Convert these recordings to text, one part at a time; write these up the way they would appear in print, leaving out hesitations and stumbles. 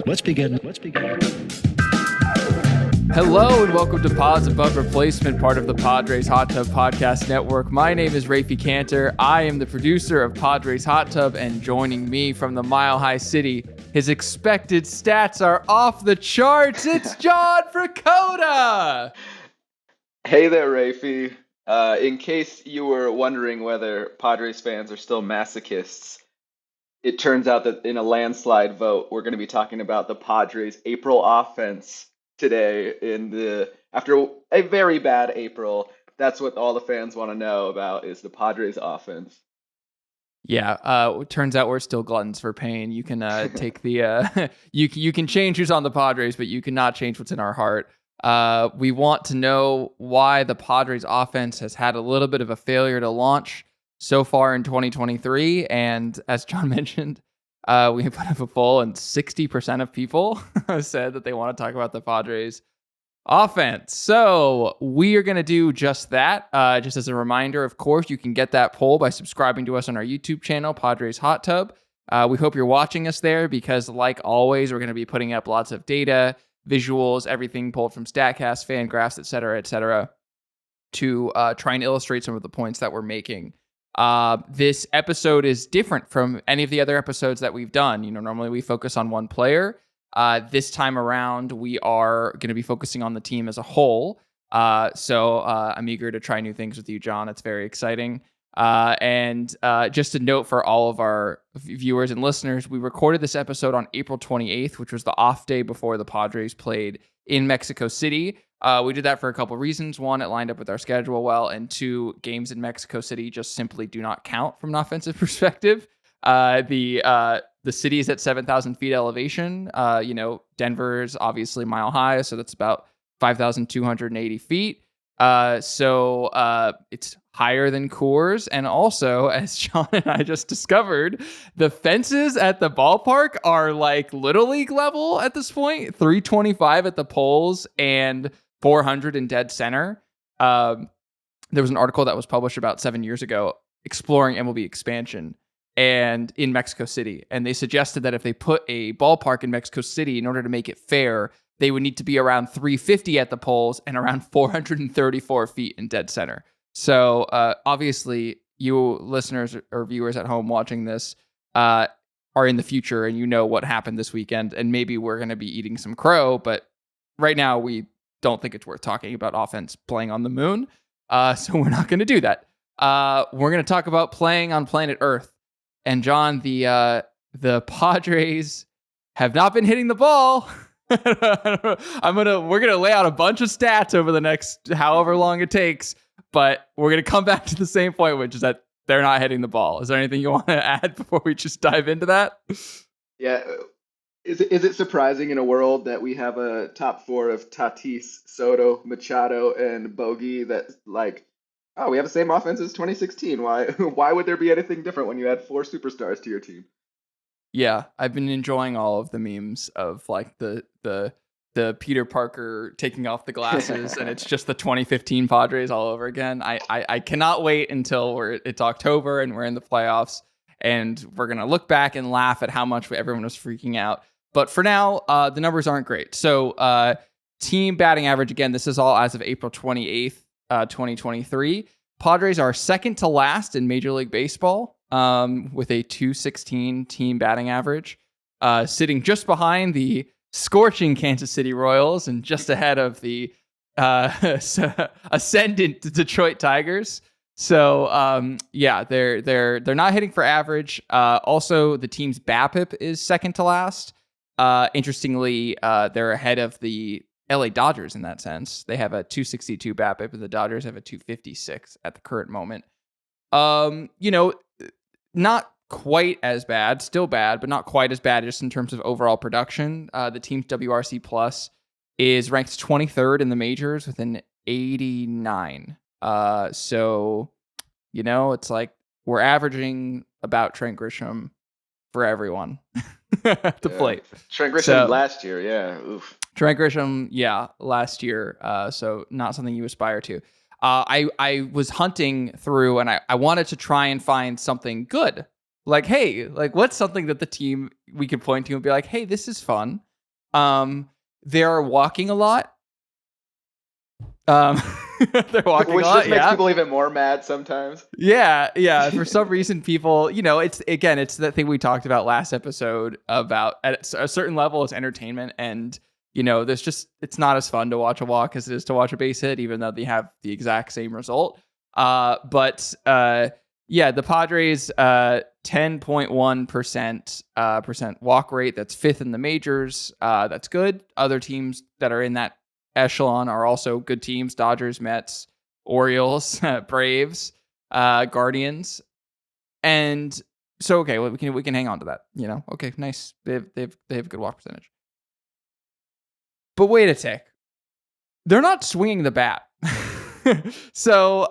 Let's begin. Hello and welcome to Pods Above Replacement, part of the Padres Hot Tub Podcast Network. My name is Raphie Cantor. I am the producer of Padres Hot Tub, and joining me from the Mile High City, his expected stats are off the charts. It's John Precoda. Hey there, Raphie. In case you were wondering whether Padres fans are still masochists, it turns out that in a landslide vote, we're going to be talking about the Padres' April offense today. After a very bad April, that's what all the fans want to know about, is the Padres' offense. Yeah, it turns out we're still gluttons for pain. You can take the you can change who's on the Padres, but you cannot change what's in our heart. We want to know why the Padres' offense has had a little bit of a failure to launch so far in 2023, and as John mentioned, we put up a poll, and 60% of people said that they want to talk about the Padres' offense. So we are going to do just that. Just as a reminder, of course, you can get that poll by subscribing to us on our YouTube channel, Padres Hot Tub. We hope you're watching us there because, like always, we're going to be putting up lots of data, visuals, everything pulled from StatCast, Fangraphs, et cetera, to try and illustrate some of the points that we're making. This episode is different from any of the other episodes that we've done. Normally we focus on one player. This time around, we are going to be focusing on the team as a whole. So I'm eager to try new things with you, John. It's very exciting. And just a note for all of our viewers and listeners, we recorded this episode on April 28th, which was the off day before the Padres played in Mexico City. We did that for a couple of reasons. One, it lined up with our schedule well, and two, games in Mexico City just simply do not count from an offensive perspective. The city is at 7,000 feet elevation. Denver's obviously mile high, so that's about 5,280 feet. So it's higher than Coors. And also, as John and I just discovered, the fences at the ballpark are like Little League level at this point, 325 at the poles and 400 in dead center. There was an article that was published about 7 years ago exploring MLB expansion and in Mexico City. And they suggested that if they put a ballpark in Mexico City, in order to make it fair, they would need to be around 350 at the poles and around 434 feet in dead center. So obviously, you listeners or viewers at home watching this are in the future, and you know what happened this weekend, and maybe we're going to be eating some crow, but right now we don't think it's worth talking about offense playing on the moon, so we're not going to do that. We're going to talk about playing on planet Earth. And John, the Padres have not been hitting the ball. We're gonna lay out a bunch of stats over the next however long it takes, but we're gonna come back to the same point, which is that they're not hitting the ball. Is there anything you want to add before we just dive into that? Yeah. Is it surprising in a world that we have a top four of Tatis, Soto, Machado, and Bogey that we have the same offense as 2016. Why would there be anything different when you add four superstars to your team? Yeah, I've been enjoying all of the memes of like the Peter Parker taking off the glasses and it's just the 2015 Padres all over again. I cannot wait until it's October and we're in the playoffs and we're going to look back and laugh at how much everyone was freaking out. But for now, the numbers aren't great. So team batting average, again, this is all as of April 28th, 2023. Padres are second to last in Major League Baseball with a 216 team batting average, sitting just behind the scorching Kansas City Royals and just ahead of the ascendant Detroit Tigers. So they're not hitting for average. Also, the team's BABIP is second to last. Interestingly, they're ahead of the LA Dodgers in that sense. They have a 262 BABIP, and the Dodgers have a 256 at the current moment. Not quite as bad, still bad, but not quite as bad just in terms of overall production. The team's WRC plus is ranked 23rd in the majors with an 89. So, it's like we're averaging about Trent Grisham for everyone. at the Yeah. plate. Trent Grisham So last year, yeah. Oof. Trent Grisham, yeah, last year. So not something you aspire to. I was hunting through and I wanted to try and find something good. Like, hey, like what's something that the team we could point to and be like, hey, this is fun. They're walking a lot. Um, they're walking Which a lot, just makes yeah. people even more mad sometimes. Yeah. For some reason, people, it's the thing we talked about last episode about at a certain level, it's entertainment. And, it's not as fun to watch a walk as it is to watch a base hit, even though they have the exact same result. The Padres, 10.1% walk rate. That's fifth in the majors. That's good. Other teams that are in that echelon are also good teams: Dodgers, Mets, Orioles, Braves, Guardians. And so, okay, well, we can hang on to that. Okay, nice. They have a good walk percentage. But wait a tick, they're not swinging the bat. So,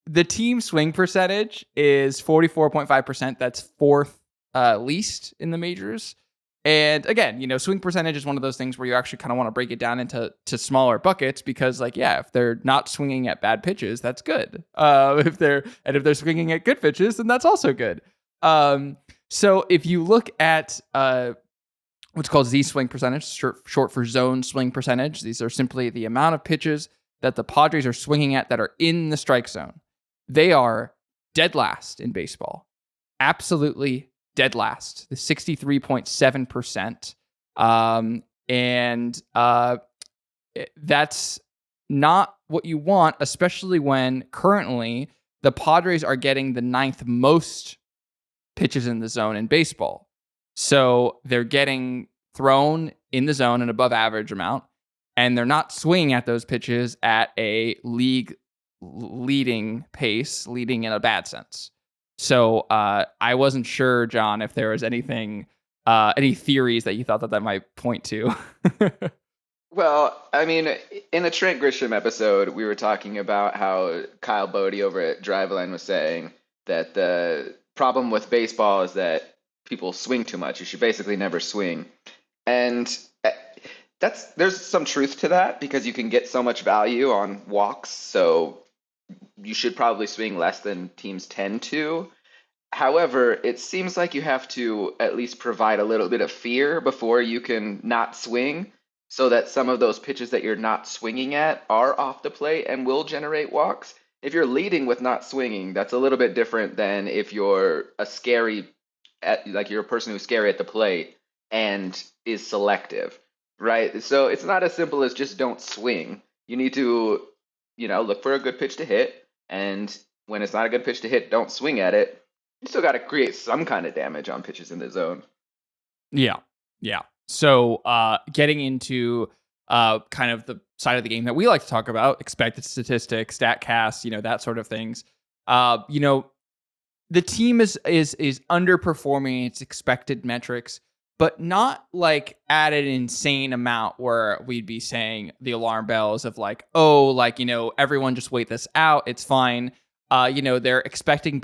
the team swing percentage is 44.5%. That's fourth least in the majors. And again, swing percentage is one of those things where you actually kind of want to break it down into smaller buckets because, if they're not swinging at bad pitches, that's good. If they're swinging at good pitches, then that's also good. So if you look at what's called Z swing percentage, short for zone swing percentage, these are simply the amount of pitches that the Padres are swinging at that are in the strike zone. They are dead last in baseball. Absolutely dead last, the 63.7%. That's not what you want, especially when currently the Padres are getting the ninth most pitches in the zone in baseball. So they're getting thrown in the zone an above average amount, and they're not swinging at those pitches at a league leading pace, leading in a bad sense. So I wasn't sure, John, if there was anything, any theories that you thought that might point to. Well, I mean, in the Trent Grisham episode, we were talking about how Kyle Bodie over at Driveline was saying that the problem with baseball is that people swing too much. You should basically never swing. And there's some truth to that because you can get so much value on walks. So you should probably swing less than teams tend to. However, it seems like you have to at least provide a little bit of fear before you can not swing so that some of those pitches that you're not swinging at are off the plate and will generate walks. If you're leading with not swinging, that's a little bit different than if you're you're a person who's scary at the plate and is selective, right? So it's not as simple as just don't swing. You need to, look for a good pitch to hit. And when it's not a good pitch to hit, don't swing at it. You still got to create some kind of damage on pitches in the zone. Yeah. So getting into kind of the side of the game that we like to talk about, expected statistics, StatCast, that sort of things. The team is underperforming its expected metrics, but not like at an insane amount where we'd be saying the alarm bells of everyone just wait this out. It's fine. Their expected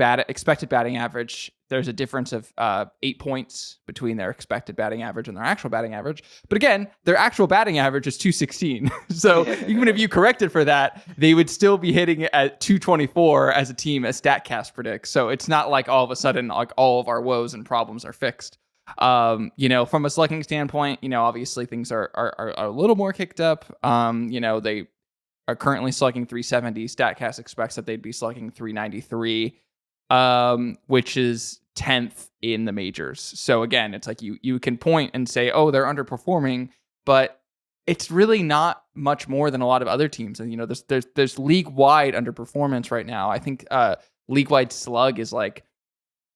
batting average. There's a difference of 8 points between their expected batting average and their actual batting average. But again, their actual batting average is 216. So even if you corrected for that, they would still be hitting at 224 as a team, as StatCast predicts. So it's not like all of a sudden like all of our woes and problems are fixed. From a slugging standpoint, obviously things are a little more kicked up. They are currently slugging 370. StatCast expects that they'd be slugging 393, which is 10th in the majors. So again, it's like you can point and say, oh, they're underperforming, but it's really not much more than a lot of other teams. And there's league-wide underperformance right now. I think league-wide slug is like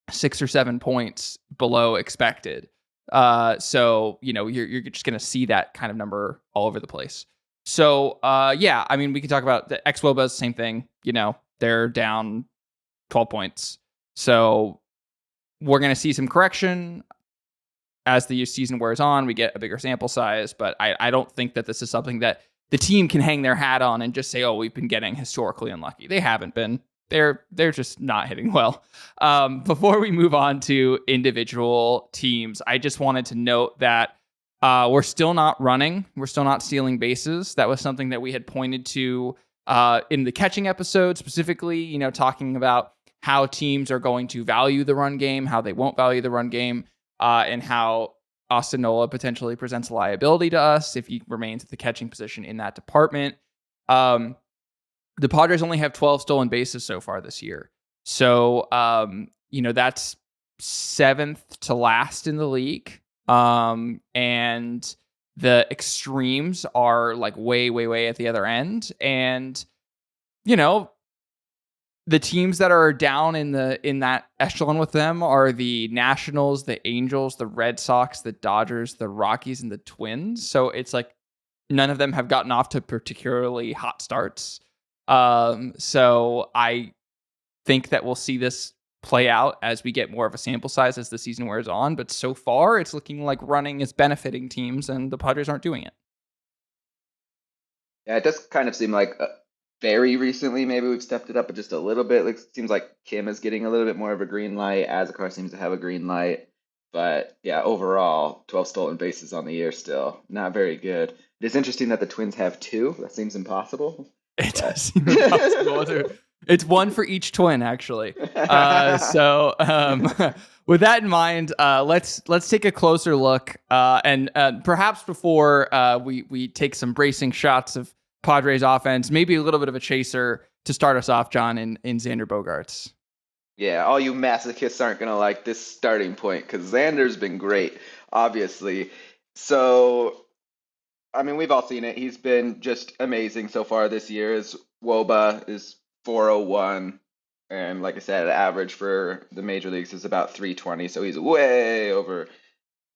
6 or 7 points below expected. So you're just gonna see that kind of number all over the place. So, we can talk about the ex-Wobas, same thing. They're down 12 points. So we're going to see some correction as the season wears on. We get a bigger sample size, but I don't think that this is something that the team can hang their hat on and just say, oh, we've been getting historically unlucky. They haven't been. they're just not hitting well. Before we move on to individual teams, I just wanted to note that we're still not running. We're still not stealing bases. That was something that we had pointed to in the catching episode, specifically, talking about how teams are going to value the run game, how they won't value the run game, and how Austin Nola potentially presents a liability to us if he remains at the catching position in that department. The Padres only have 12 stolen bases so far this year. So, that's 7th to last in the league. And the extremes are like way, way, way at the other end. And, the teams that are down in that echelon with them are the Nationals, the Angels, the Red Sox, the Dodgers, the Rockies, and the Twins. So it's like none of them have gotten off to particularly hot starts. So I think that we'll see this play out as we get more of a sample size as the season wears on. But so far, it's looking like running is benefiting teams, and the Padres aren't doing it. Yeah, it does kind of seem like very recently maybe we've stepped it up just a little bit. Like, it seems like Kim is getting a little bit more of a green light. Azekar seems to have a green light. But yeah, overall, 12 stolen bases on the year still. Not very good. It's interesting that the Twins have 2. That seems impossible. It does seem impossible. It's 1 for each twin, actually. So with that in mind, let's take a closer look. And perhaps before we take some bracing shots of Padres offense, maybe a little bit of a chaser to start us off, John, in Xander Bogaerts. Yeah, all you masochists aren't going to like this starting point because Xander's been great, obviously. So, I mean, we've all seen it. He's been just amazing so far this year. His WOBA is 401. And like I said, average for the major leagues is about 320. So he's way over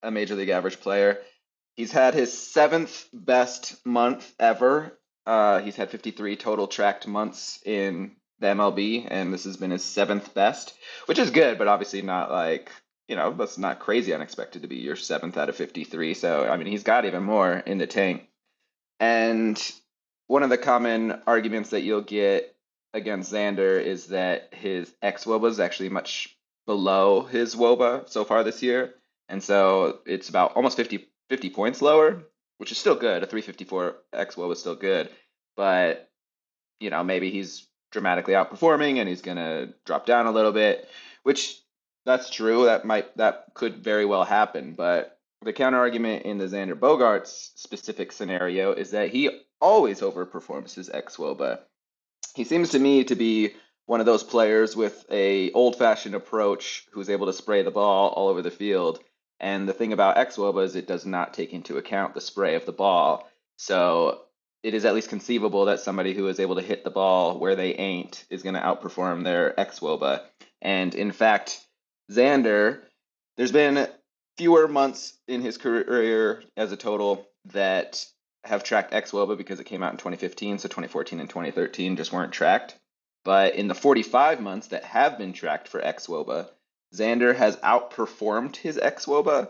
a major league average player. He's had his 7th best month ever. He's had 53 total tracked months in the MLB, and this has been his 7th best, which is good, but obviously not like, that's not crazy unexpected to be your 7th out of 53. So, I mean, he's got even more in the tank. And one of the common arguments that you'll get against Xander is that his xWOBA is actually much below his WOBA so far this year. And so it's about almost 50 points lower, which is still good. A 354 xWOBA is still good. But, maybe he's dramatically outperforming and he's going to drop down a little bit, which that's true. That could very well happen. But the counter argument in the Xander Bogaerts specific scenario is that he always overperforms his xWOBA. He seems to me to be one of those players with a old-fashioned approach who's able to spray the ball all over the field. And the thing about xWOBA is it does not take into account the spray of the ball. So it is at least conceivable that somebody who is able to hit the ball where they ain't is going to outperform their xWOBA. And in fact, Xander, there's been fewer months in his career as a total that have tracked xWOBA because it came out in 2015, so 2014 and 2013 just weren't tracked. But in the 45 months that have been tracked for xWOBA, Xander has outperformed his xWOBA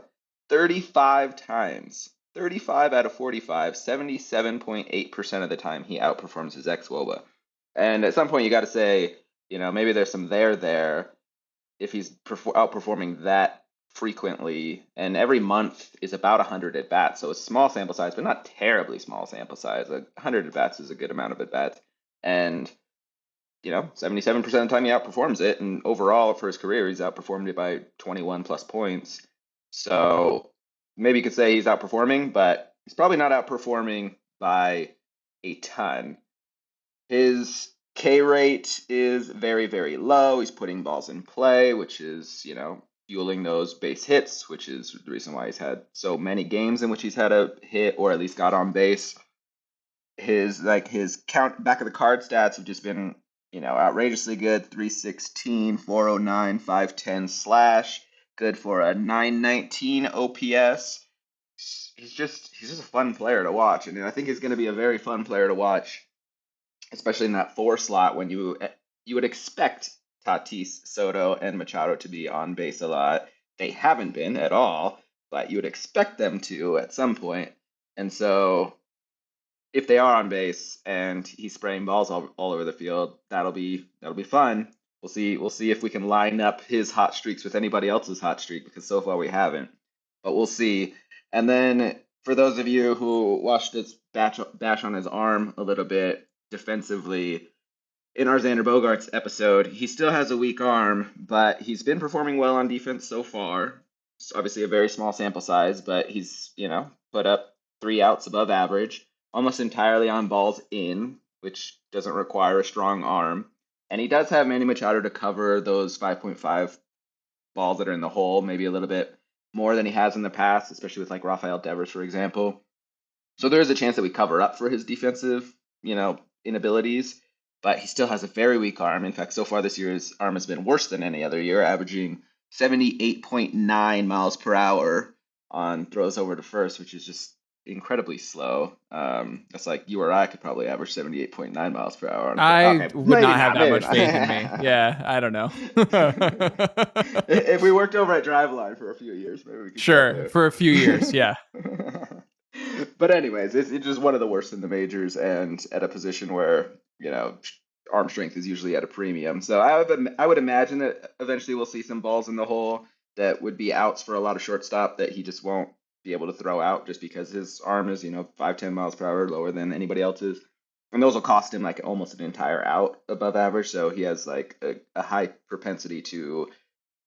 35 times. 35 out of 45, 77.8% of the time he outperforms his xWOBA. And at some point you got to say, maybe there's some there if he's outperforming that frequently, and every month is about 100 at bats, so it's small sample size, but not terribly small sample size. 100 at bats is a good amount of at bats, and 77% of the time he outperforms it, and overall for his career he's outperformed it by 21 plus points. So maybe you could say he's outperforming, but he's probably not outperforming by a ton. His K rate is very, very low. He's putting balls in play, which is, fueling those base hits, which is the reason why he's had so many games in which he's had a hit or at least got on base. His count back of the card stats have just been, outrageously good. 316, 409, 510 slash, good for a 919 OPS. He's just a fun player to watch, and I think he's going to be a very fun player to watch, especially in that 4 slot when you would expect Tatis, Soto, and Machado to be on base a lot. They haven't been at all, but you would expect them to at some point. And so if they are on base and he's spraying balls all over the field, that'll be fun. We'll see if we can line up his hot streaks with anybody else's hot streak because so far we haven't. But we'll see. And then for those of you who watched this bash on his arm a little bit defensively, in our Xander Bogaerts episode, he still has a weak arm, but he's been performing well on defense so far. It's obviously a very small sample size, but he's, put up 3 outs above average, almost entirely on balls in, which doesn't require a strong arm. And he does have Manny Machado to cover those 5.5 balls that are in the hole, maybe a little bit more than he has in the past, especially with like Rafael Devers, for example. So there is a chance that we cover up for his defensive, inabilities, but he still has a very weak arm. In fact, so far this year, his arm has been worse than any other year, averaging 78.9 miles per hour on throws over to first, which is just incredibly slow. That's like you or I could probably average 78.9 miles per hour. I Okay, would maybe not have that maybe much faith in me. Yeah, I don't know. If we worked over at Driveline for a few years, maybe we could Sure, for a few years, yeah. But anyways, it's just one of the worst in the majors and at a position where, arm strength is usually at a premium. So I would imagine that eventually we'll see some balls in the hole that would be outs for a lot of shortstop that he just won't be able to throw out just because his arm is, 5-10 miles per hour lower than anybody else's. And those will cost him like almost an entire out above average. So he has like a high propensity to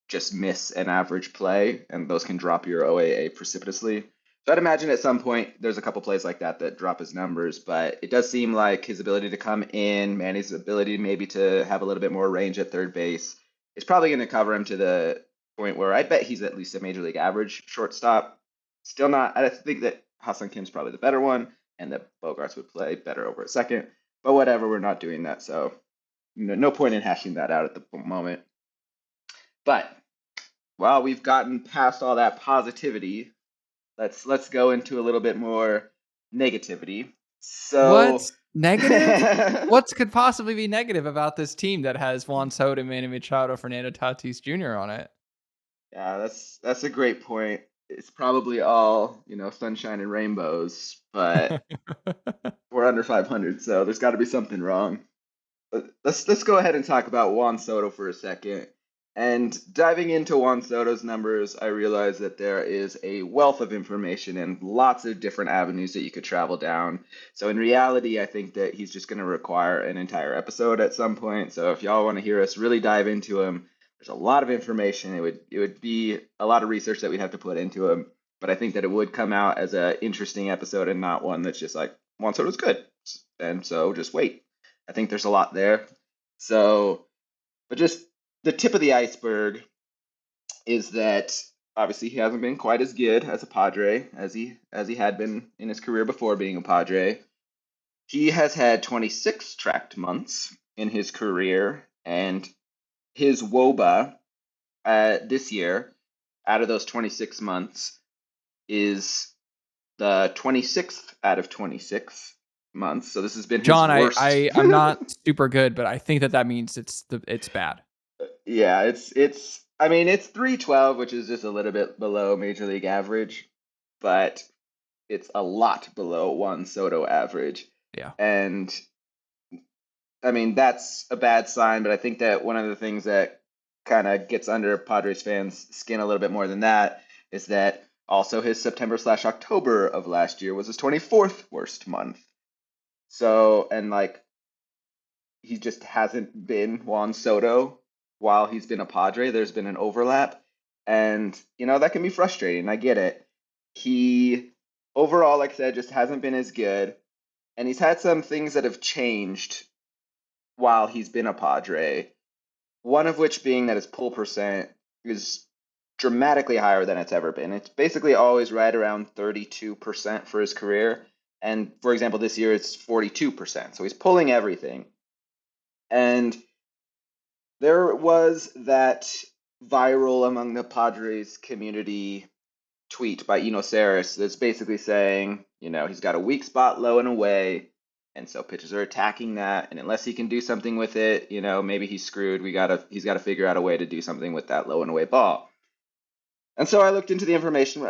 just miss an average play, and those can drop your OAA precipitously. So I'd imagine at some point there's a couple plays like that drop his numbers, but it does seem like his ability to come in, Manny's ability maybe to have a little bit more range at third base is probably going to cover him to the point where I bet he's at least a major league average shortstop. Still not, I think that Hassan Kim's probably the better one, and that Bogaerts would play better over at second, but whatever, we're not doing that, so no point in hashing that out at the moment. But while we've gotten past all that positivity, let's go into a little bit more negativity. So What's negative? What could possibly be negative about this team that has Juan Soto, Manny Machado, Fernando Tatis Jr. on it? Yeah, that's a great point. It's probably all, sunshine and rainbows, but we're under 500, so there's got to be something wrong. But let's go ahead and talk about Juan Soto for a second. And diving into Juan Soto's numbers, I realized that there is a wealth of information and lots of different avenues that you could travel down. So in reality, I think that he's just going to require an entire episode at some point. So if y'all want to hear us really dive into him, there's a lot of information. It would be a lot of research that we'd have to put into him. But I think that it would come out as an interesting episode and not one that's just like, Juan Soto's good. And so just wait. I think there's a lot there. So, but just the tip of the iceberg is that obviously he hasn't been quite as good as a Padre as he had been in his career before being a Padre. He has had 26 tracked months in his career, and his WOBA this year, out of those 26 months, is the 26th out of 26 months. So this has been John, his worst. I'm not super good, but I think that means it's bad. Yeah, it's I mean it's 312, which is just a little bit below major league average, but it's a lot below Juan Soto average. Yeah. And I mean that's a bad sign, but I think that one of the things that kind of gets under Padres fans' skin a little bit more than that is that also his September/October of last year was his 24th worst month. So, and like he just hasn't been Juan Soto while he's been a Padre. There's been an overlap, and that can be frustrating. I get it. He overall, like I said, just hasn't been as good, and he's had some things that have changed while he's been a Padre. One of which being that his pull percent is dramatically higher than it's ever been. It's basically always right around 32% for his career. And for example, this year it's 42%. So he's pulling everything. And there was that viral among the Padres community tweet by Eno Saris that's basically saying, he's got a weak spot low and away. And so pitchers are attacking that, and unless he can do something with it, maybe he's screwed. He's got to figure out a way to do something with that low and away ball. And so I looked into the information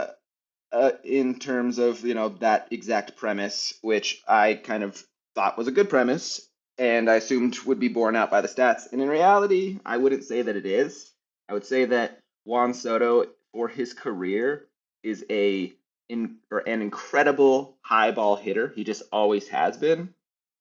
in terms of, that exact premise, which I kind of thought was a good premise and I assumed would be borne out by the stats. And in reality, I wouldn't say that it is. I would say that Juan Soto, for his career, is an incredible high ball hitter. He just always has been,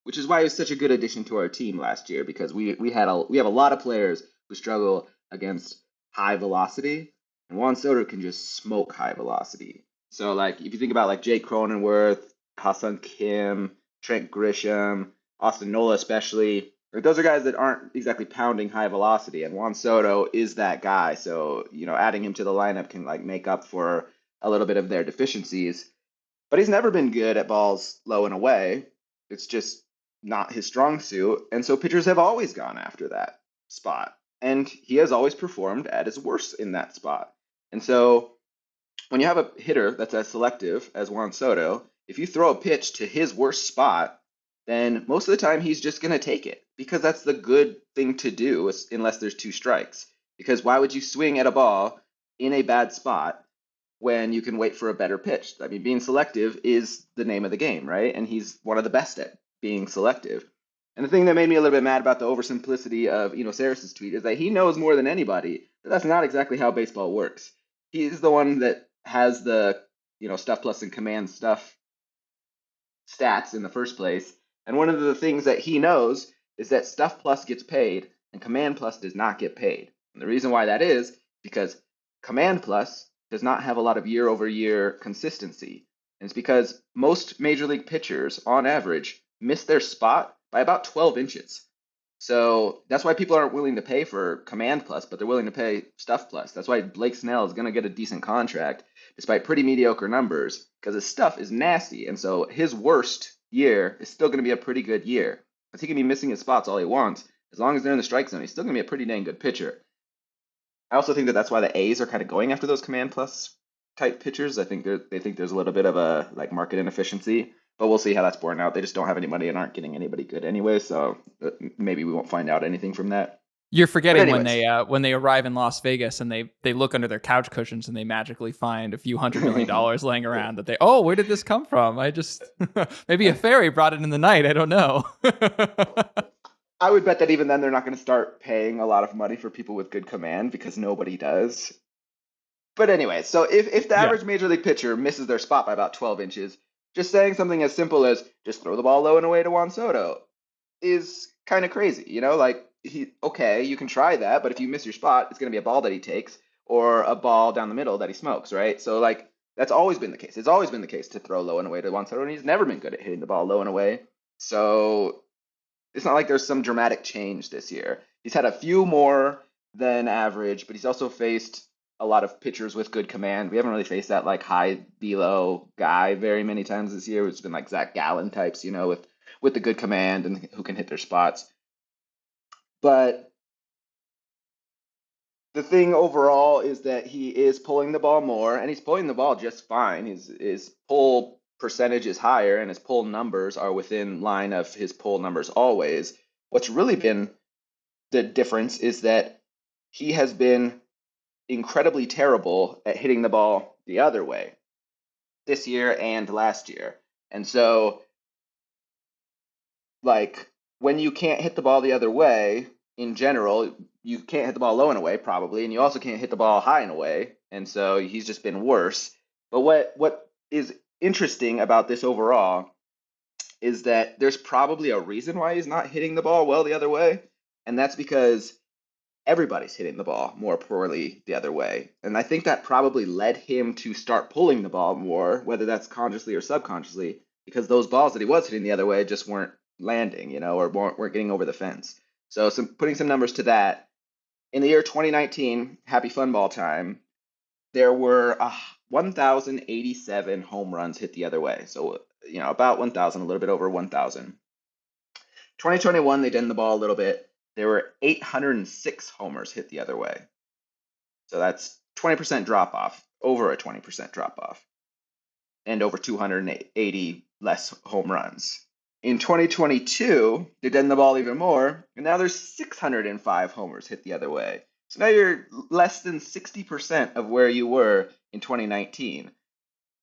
which is why he was such a good addition to our team last year, because we have a lot of players who struggle against high velocity, and Juan Soto can just smoke high velocity. So like if you think about like Jake Cronenworth, Hassan Kim, Trent Grisham, Austin Nola especially, like those are guys that aren't exactly pounding high velocity, and Juan Soto is that guy. So adding him to the lineup can like make up for a little bit of their deficiencies. But he's never been good at balls low and away. It's just not his strong suit, and so pitchers have always gone after that spot, and he has always performed at his worst in that spot. And so when you have a hitter that's as selective as Juan Soto, if you throw a pitch to his worst spot, then most of the time he's just going to take it, because that's the good thing to do unless there's two strikes. Because why would you swing at a ball in a bad spot when you can wait for a better pitch? I mean, being selective is the name of the game, right? And he's one of the best at being selective. And the thing that made me a little bit mad about the oversimplicity of Sarris's tweet is that he knows more than anybody that that's not exactly how baseball works. He's the one that has the stuff plus and command stuff stats in the first place. And one of the things that he knows is that stuff plus gets paid and command plus does not get paid. And the reason why that is because command plus does not have a lot of year over year consistency. And it's because most major league pitchers on average miss their spot by about 12 inches. So that's why people aren't willing to pay for command plus, but they're willing to pay stuff plus. That's why Blake Snell is going to get a decent contract despite pretty mediocre numbers, because his stuff is nasty. And so his worst year is still going to be a pretty good year, because he can be missing his spots all he wants. As long as they're in the strike zone, he's still going to be a pretty dang good pitcher. I also think that that's why the A's are kind of going after those command plus type pitchers. I think they think there's a little bit of a like market inefficiency, but we'll see how that's borne out. They just don't have any money and aren't getting anybody good anyway, so maybe we won't find out anything from that. You're forgetting when they arrive in Las Vegas and they look under their couch cushions and they magically find a few $100 million laying around that where did this come from? I just maybe a fairy brought it in the night. I don't know. I would bet that even then they're not going to start paying a lot of money for people with good command, because nobody does. But anyway, so if the average major league pitcher misses their spot by about 12 inches, just saying something as simple as just throw the ball low and away to Juan Soto is kind of crazy. Like you can try that, but if you miss your spot, it's going to be a ball that he takes or a ball down the middle that he smokes, right? So like that's always been the case. It's always been the case to throw low and away to Juan Soto, and he's never been good at hitting the ball low and away. So it's not like there's some dramatic change this year. He's had a few more than average, but he's also faced a lot of pitchers with good command. We haven't really faced that like high velo guy very many times this year. It's been like Zach Gallen types, with the good command and who can hit their spots. But the thing overall is that he is pulling the ball more, and he's pulling the ball just fine. His pull percentage is higher, and his pull numbers are within line of his pull numbers always. What's really been the difference is that he has been incredibly terrible at hitting the ball the other way this year and last year. And so, like, when you can't hit the ball the other way, in general, you can't hit the ball low and away, probably, and you also can't hit the ball high and away. And so he's just been worse. But what is interesting about this overall is that there's probably a reason why he's not hitting the ball well the other way, and that's because everybody's hitting the ball more poorly the other way. And I think that probably led him to start pulling the ball more, whether that's consciously or subconsciously, because those balls that he was hitting the other way just weren't landing, or weren't getting over the fence. So putting some numbers to that, in the year 2019, happy fun ball time, there were 1,087 home runs hit the other way. So, about 1,000, a little bit over 1,000. 2021, they did the ball a little bit. There were 806 homers hit the other way. So that's 20% drop off, over a 20% drop off, and over 280 less home runs. In 2022, they did the ball even more, and now there's 605 homers hit the other way. So now you're less than 60% of where you were in 2019.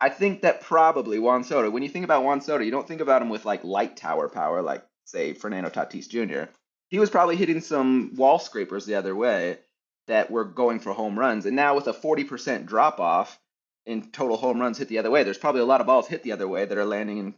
I think that probably Juan Soto, when you think about Juan Soto, you don't think about him with like light tower power, like say Fernando Tatis Jr. He was probably hitting some wall scrapers the other way that were going for home runs. And now with a 40% drop off in total home runs hit the other way, there's probably a lot of balls hit the other way that are landing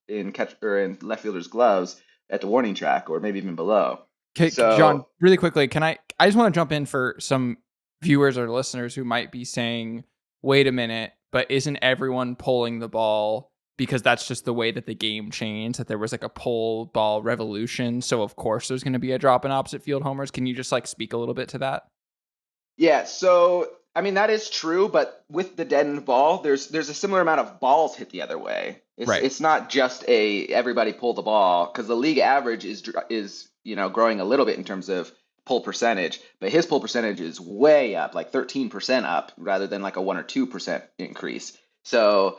in catch or in left fielder's gloves at the warning track or maybe even below. Okay, John, So really quickly, I just want to jump in for some viewers or listeners who might be saying, wait a minute, but isn't everyone pulling the ball because that's just the way that the game changed, that there was like a pull ball revolution. So of course there's going to be a drop in opposite field homers. Can you just like speak a little bit to that? yeah, so I mean that is true, but with the deadened ball, there's a similar amount of balls hit the other way. Right. It's not just a everybody pull the ball because the league average is growing a little bit in terms of pull percentage, but his pull percentage is way up, like 13% up, rather than like a 1 or 2% increase. So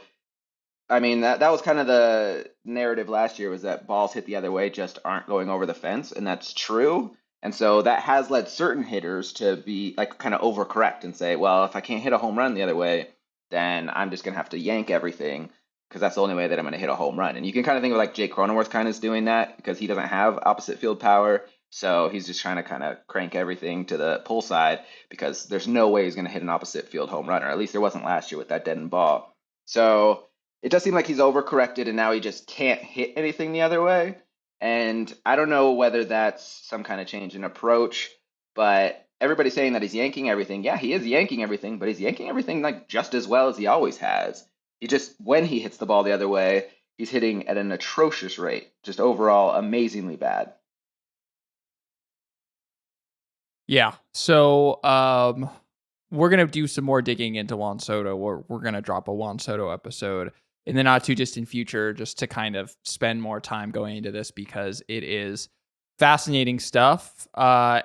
I mean that was kind of the narrative last year was that balls hit the other way just aren't going over the fence, and that's true. And so that has led certain hitters to be like kind of overcorrect and say, well, if I can't hit a home run the other way, then I'm just gonna have to yank everything because that's the only way that I'm gonna hit a home run. And you can kind of think of like Jake Cronenworth kind of is doing that because he doesn't have opposite field power. So he's just trying to kind of crank everything to the pull side because there's no way he's gonna hit an opposite field home run, or at least there wasn't last year with that deadened ball. So it does seem like he's overcorrected and now he just can't hit anything the other way. And I don't know whether that's some kind of change in approach, but everybody's saying that he's yanking everything. Yeah, he is yanking everything, but he's yanking everything like just as well as he always has. He just, when he hits the ball the other way, he's hitting at an atrocious rate, just overall amazingly bad. Yeah. So we're gonna do some more digging into Juan Soto. We're gonna drop a Juan Soto episode in the not too distant future, just to kind of spend more time going into this because it is fascinating stuff. I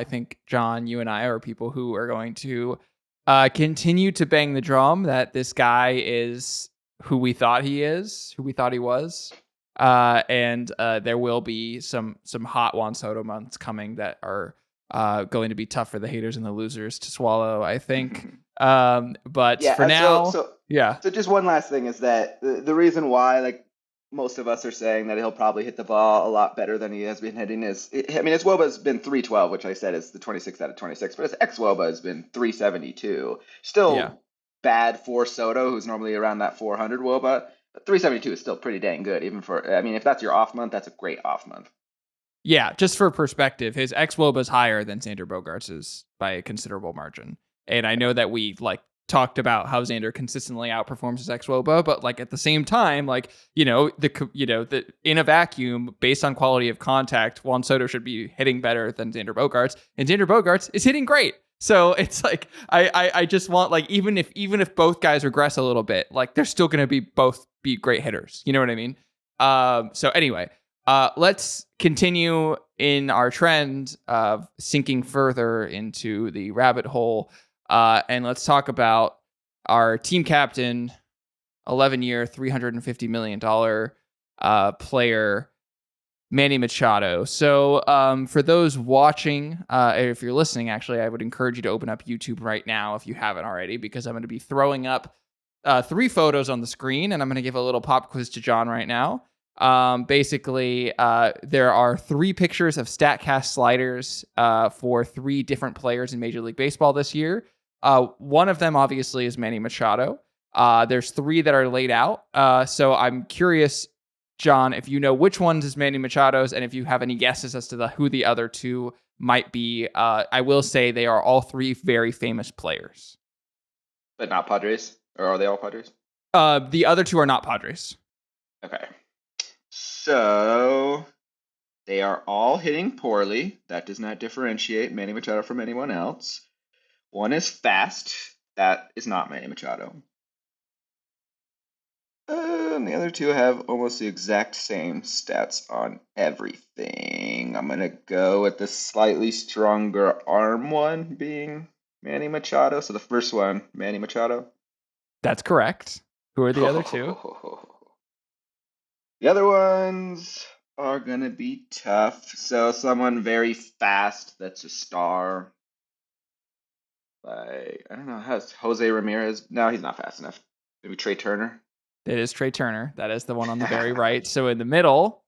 think John, you and I are people who are going to continue to bang the drum that this guy is who we thought he is, who we thought he was. And there will be some hot Juan Soto months coming that are going to be tough for the haters and the losers to swallow, I think. But Yeah, for now, so yeah, so just one last thing is that the reason why like most of us are saying that he'll probably hit the ball a lot better than he has been hitting is I mean his WOBA has been 312, which I said is the 26th out of 26, but his ex WOBA has been 372. yeah. Still bad for Soto, who's normally around that 400 WOBA. But 372 is still pretty dang good, even for I mean if that's your off month, that's a great off month. Yeah, just for perspective, his ex-WOBA is higher than Xander Bogaerts is by a considerable margin. And I know that we like talked about how Xander consistently outperforms his ex-WOBA, but like at the same time, like the in a vacuum, based on quality of contact, Juan Soto should be hitting better than Xander Bogaerts, and Xander Bogaerts is hitting great. So it's like I just want like even if both guys regress a little bit, like they're still going to be both be great hitters. You know what I mean? So anyway. Let's continue in our trend of sinking further into the rabbit hole. And let's talk about our team captain, 11-year, $350 million player, Manny Machado. So for those watching, if you're listening, actually, I would encourage you to open up YouTube right now if you haven't already, because I'm going to be throwing up 3 photos on the screen, and I'm going to give a little pop quiz to John right now. Basically, there are 3 pictures of StatCast sliders for 3 different players in Major League Baseball this year. One of them, obviously, is Manny Machado. There's 3 that are laid out. So I'm curious, John, if you know which ones is Manny Machado's, and if you have any guesses as to who the other 2 might be. I will say they are all 3 very famous players. But not Padres? Or are they all Padres? The other 2 are not Padres. Okay. So they are all hitting poorly. That does not differentiate Manny Machado from anyone else. One is fast. That is not Manny Machado. And the other 2 have almost the exact same stats on everything. I'm going to go with the slightly stronger arm one being Manny Machado. So the first one, Manny Machado. That's correct. Who are the other 2? The other ones are going to be tough. So someone very fast that's a star. Like, I don't know, how's Jose Ramirez? No, he's not fast enough. Maybe Trey Turner. It is Trey Turner. That is the one on the very right. So in the middle,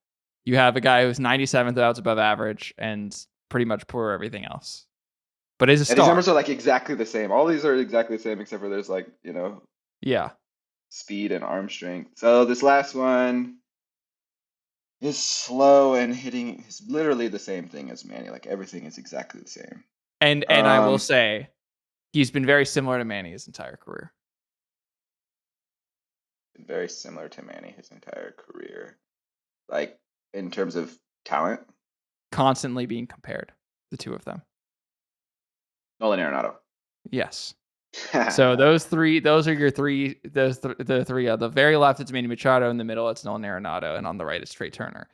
you have a guy who's 97th outs above average and pretty much poor everything else. But is a And these star. numbers are like exactly the same. All these are exactly the same except for there's like, Yeah. speed and arm strength. So this last one is slow and hitting is literally the same thing as Manny. Like everything is exactly the same. And I will say he's been very similar to Manny his entire career. Very similar to Manny his entire career. Like in terms of talent. Constantly being compared, the two of them. Nolan Arenado. Yes. So those are your three. The three. The very left, it's Manny Machado. In the middle, it's Nolan Arenado, and on the right, it's Trey Turner.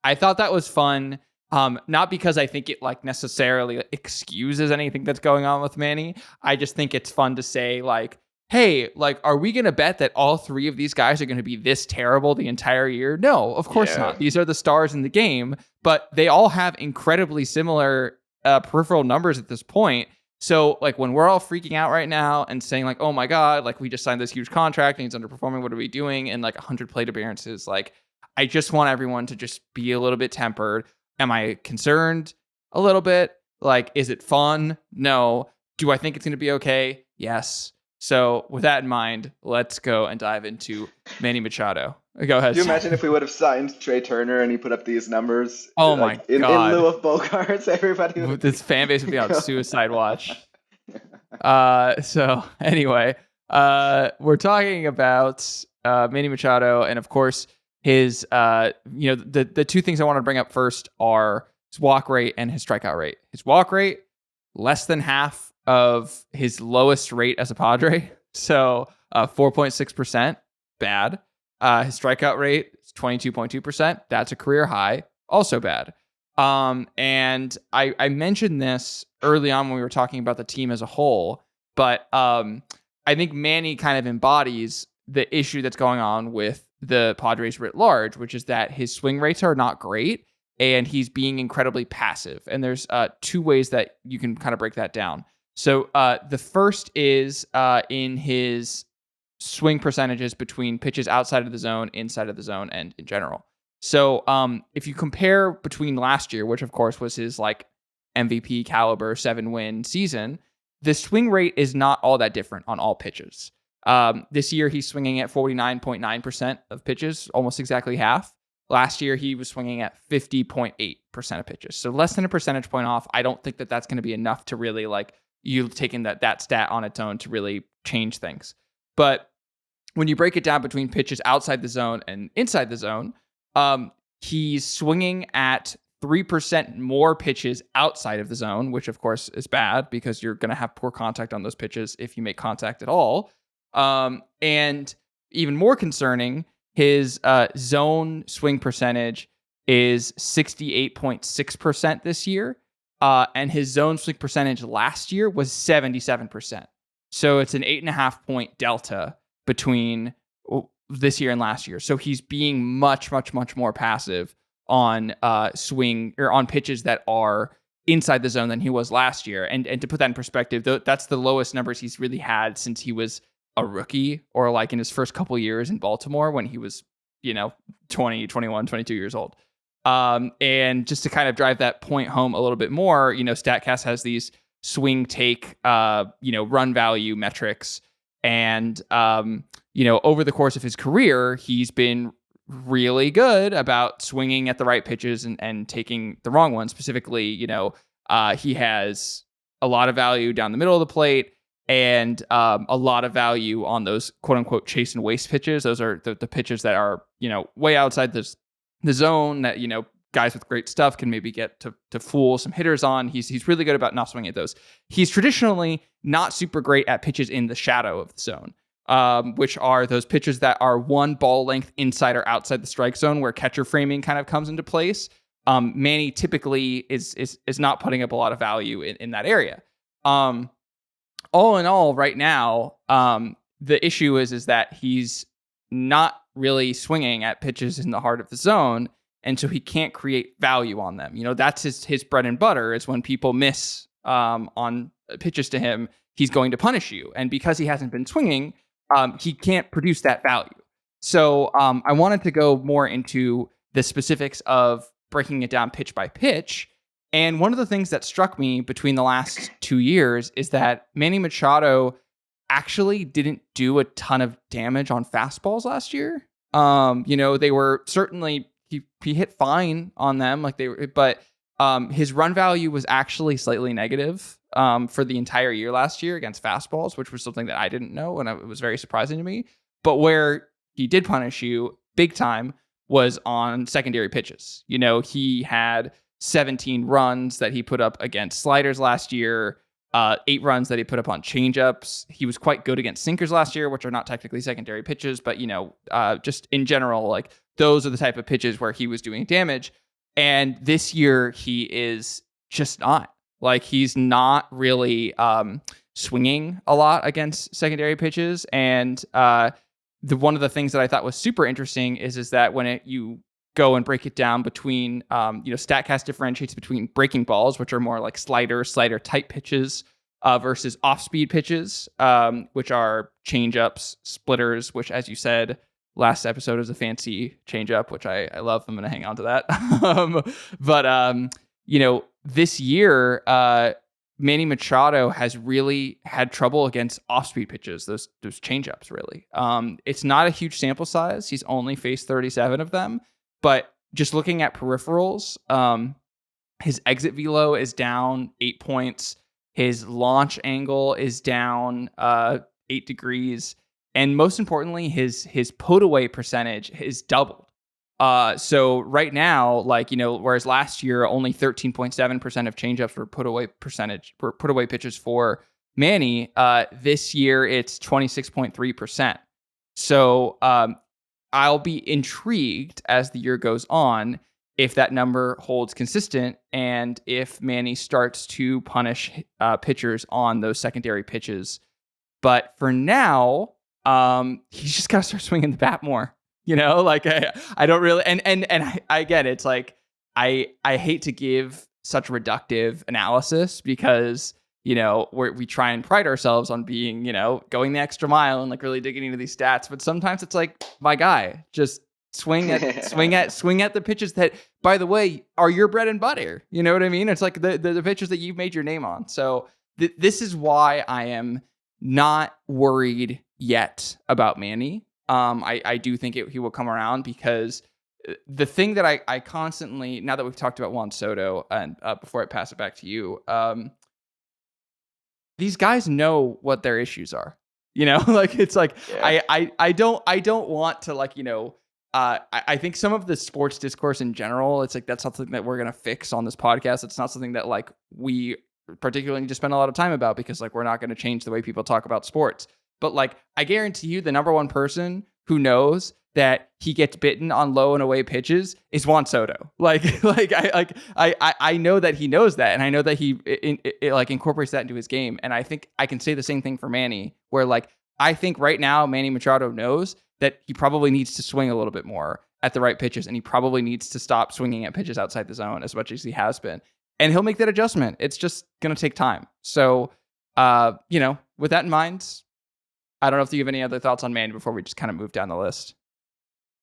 I thought that was fun. Not because I think it like necessarily excuses anything that's going on with Manny. I just think it's fun to say like, hey, like, are we going to bet that all three of these guys are going to be this terrible the entire year? No, of course not. These are the stars in the game, but they all have incredibly similar peripheral numbers at this point. So, like, when we're all freaking out right now and saying, like, oh my God, like, we just signed this huge contract and he's underperforming, what are we doing? And, like, 100 plate appearances, like, I just want everyone to just be a little bit tempered. Am I concerned? A little bit. Like, is it fun? No. Do I think it's going to be okay? Yes. So, with that in mind, let's go and dive into Manny Machado. Go ahead. Do you imagine if we would have signed Trey Turner and he put up these numbers? Oh like, my God. In lieu of Bogaerts, everybody would... This fan base would be on suicide watch. So anyway, we're talking about Manny Machado, and of course his the two things I want to bring up first are his walk rate and his strikeout rate. His walk rate, less than half of his lowest rate as a Padre, so 4.6%, bad. His strikeout rate is 22.2%. That's a career high. Also bad. And I mentioned this early on when we were talking about the team as a whole, but I think Manny kind of embodies the issue that's going on with the Padres writ large, which is that his swing rates are not great and he's being incredibly passive. And there's two ways that you can kind of break that down. So the first is in his swing percentages between pitches outside of the zone, inside of the zone, and in general. So if you compare between last year, which of course was his like MVP caliber 7-win season, the swing rate is not all that different on all pitches. This year he's swinging at 49.9% of pitches, almost exactly half. Last year he was swinging at 50.8% of pitches, so less than a percentage point off. I don't think that that's going to be enough to really like you taking that stat on its own to really change things. But when you break it down between pitches outside the zone and inside the zone, he's swinging at 3% more pitches outside of the zone, which of course is bad because you're going to have poor contact on those pitches if you make contact at all. And even more concerning, his zone swing percentage is 68.6% this year. And his zone swing percentage last year was 77%. So it's an 8.5 point delta between this year and last year. So he's being much, much, much more passive on swing or on pitches that are inside the zone than he was last year. And to put that in perspective, that's the lowest numbers he's really had since he was a rookie or like in his first couple years in Baltimore when he was, 20, 21, 22 years old. And just to kind of drive that point home a little bit more, StatCast has these swing take, run value metrics. And, over the course of his career, he's been really good about swinging at the right pitches and taking the wrong ones. Specifically, he has a lot of value down the middle of the plate and a lot of value on those quote unquote chase and waste pitches. Those are the pitches that are, way outside the zone that, guys with great stuff can maybe get to fool some hitters on. He's really good about not swinging at those. He's traditionally not super great at pitches in the shadow of the zone, which are those pitches that are one ball length inside or outside the strike zone where catcher framing kind of comes into place. Manny typically is not putting up a lot of value in that area. All in all, right now, the issue is that he's not really swinging at pitches in the heart of the zone, and so he can't create value on them. That's his bread and butter is when people miss on pitches to him. he's going to punish you. And because he hasn't been swinging, he can't produce that value. So I wanted to go more into the specifics of breaking it down pitch by pitch. And one of the things that struck me between the last 2 years is that Manny Machado actually didn't do a ton of damage on fastballs last year. They were certainly he hit fine on them, but his run value was actually slightly negative for the entire year last year against fastballs, which was something that I didn't know, and it was very surprising to me. But where he did punish you big time was on secondary pitches. He had 17 runs that he put up against sliders last year, 8 runs that he put up on changeups. He was quite good against sinkers last year, which are not technically secondary pitches, but just in general, like those are the type of pitches where he was doing damage. And this year he is just not. Like, he's not really swinging a lot against secondary pitches. And one of the things that I thought was super interesting is that when you go and break it down between, StatCast differentiates between breaking balls, which are more like slider type pitches, versus off-speed pitches, which are changeups, splitters, which, as you said, last episode is a fancy changeup, which I love. I'm going to hang on to that. But this year, Manny Machado has really had trouble against off-speed pitches, those changeups, really. It's not a huge sample size. He's only faced 37 of them. But just looking at peripherals, his exit velo is down 8 points. His launch angle is down 8 degrees. And most importantly, his put away percentage is doubled. So right now, whereas last year only 13.7% of changeups were put away pitches for Manny, this year it's 26.3%. So I'll be intrigued as the year goes on if that number holds consistent and if Manny starts to punish pitchers on those secondary pitches. But for now, he's just got to start swinging the bat more. I don't really, and I get it. It's like, I hate to give such reductive analysis because, we try and pride ourselves on being, going the extra mile and like really digging into these stats. But sometimes it's like, my guy, just swing at the pitches that, by the way, are your bread and butter. You know what I mean? It's like the pitches that you've made your name on. So this is why I am not worried yet about Manny. I do think he will come around because the thing that I constantly, now that we've talked about Juan Soto, and before I pass it back to you, these guys know what their issues are. It's like, yeah. I don't want to I think some of the sports discourse in general, it's like that's something that we're gonna fix on this podcast. It's not something that we particularly need to spend a lot of time about because we're not going to change the way people talk about sports. But I guarantee you, the number one person who knows that he gets bitten on low and away pitches is Juan Soto. I know that he knows that, and I know that he incorporates that into his game. And I think I can say the same thing for Manny, where I think right now Manny Machado knows that he probably needs to swing a little bit more at the right pitches, and he probably needs to stop swinging at pitches outside the zone as much as he has been. And he'll make that adjustment. It's just going to take time. So, with that in mind, I don't know if you have any other thoughts on Manny before we just kind of move down the list.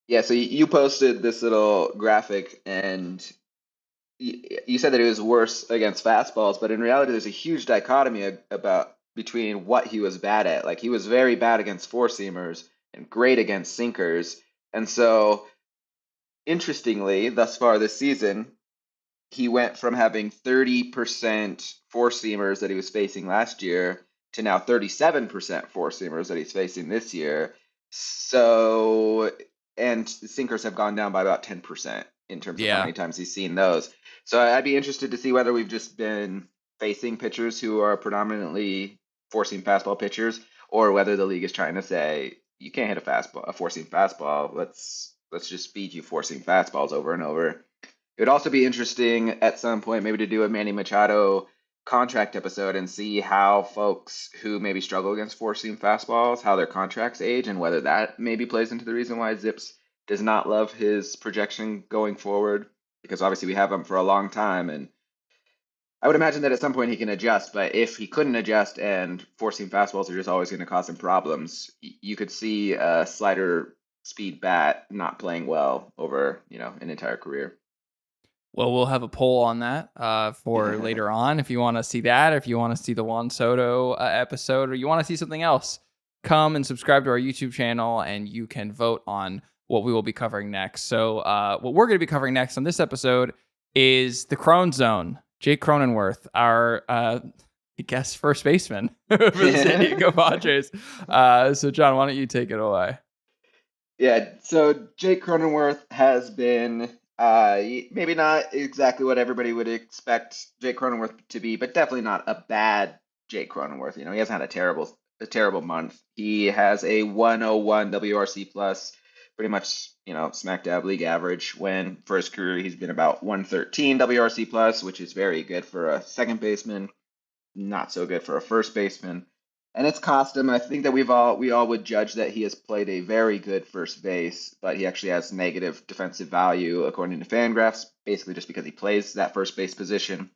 Yeah, so you posted this little graphic, and you said that it was worse against fastballs, but in reality, there's a huge dichotomy between what he was bad at. He was very bad against four-seamers and great against sinkers. And so, interestingly, thus far this season, he went from having 30% four-seamers that he was facing last year to now 37% four-seamers that he's facing this year. So, and sinkers have gone down by about 10% in terms of how many times he's seen those. So I'd be interested to see whether we've just been facing pitchers who are predominantly four-seam fastball pitchers, or whether the league is trying to say, you can't hit a four-seam fastball. Let's just feed you four-seam fastballs over and over. It would also be interesting at some point maybe to do a Manny Machado contract episode and see how folks who maybe struggle against four-seam fastballs, how their contracts age, and whether that maybe plays into the reason why Zips does not love his projection going forward, because obviously we have him for a long time, and I would imagine that at some point he can adjust, but if he couldn't adjust and forcing fastballs are just always going to cause him problems, you could see a slider speed bat not playing well over, an entire career. Well, we'll have a poll on that for later on. If you want to see that, if you want to see the Juan Soto episode, or you want to see something else, come and subscribe to our YouTube channel, and you can vote on what we will be covering next. So, what we're going to be covering next on this episode is the Crone Zone. Jake Cronenworth, our guest first baseman for the San Diego Padres. So, John, why don't you take it away? Yeah, so Jake Cronenworth has been maybe not exactly what everybody would expect Jake Cronenworth to be, but definitely not a bad Jake Cronenworth. He hasn't had a terrible month. He has a 101 WRC plus, pretty much, smack dab league average, when for his career he's been about 113 WRC plus, which is very good for a second baseman, not so good for a first baseman. And it's cost him. I think that we all would judge that he has played a very good first base, but he actually has negative defensive value according to Fangraphs, basically just because he plays that first base position.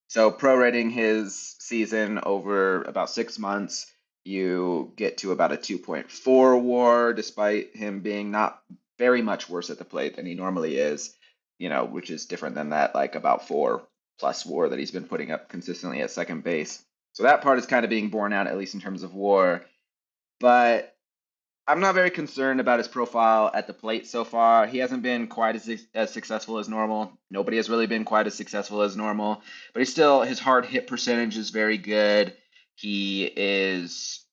So prorating his season over about 6 months, you get to about a 2.4 WAR, despite him being not very much worse at the plate than he normally is, which is different than that like about 4+ WAR that he's been putting up consistently at second base. So that part is kind of being borne out, at least in terms of WAR. But I'm not very concerned about his profile at the plate so far. He hasn't been quite as successful as normal. Nobody has really been quite as successful as normal. But his hard hit percentage is very good. He is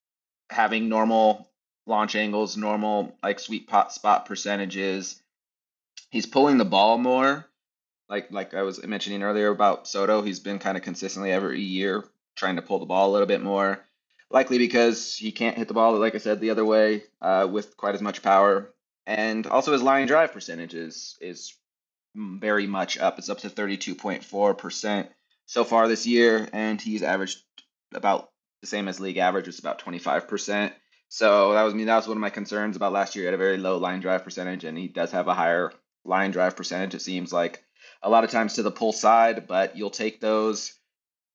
having normal launch angles, normal like sweet spot percentages. He's pulling the ball more. Like I was mentioning earlier about Soto, he's been kind of consistently every year trying to pull the ball a little bit more, likely because he can't hit the ball, like I said, the other way with quite as much power. And also his line drive percentage is very much up. It's up to 32.4% so far this year, and he's averaged about the same as league average, it's about 25%. So that was one of my concerns about last year. He had a very low line drive percentage, and he does have a higher line drive percentage. It seems like a lot of times to the pull side, but you'll take those.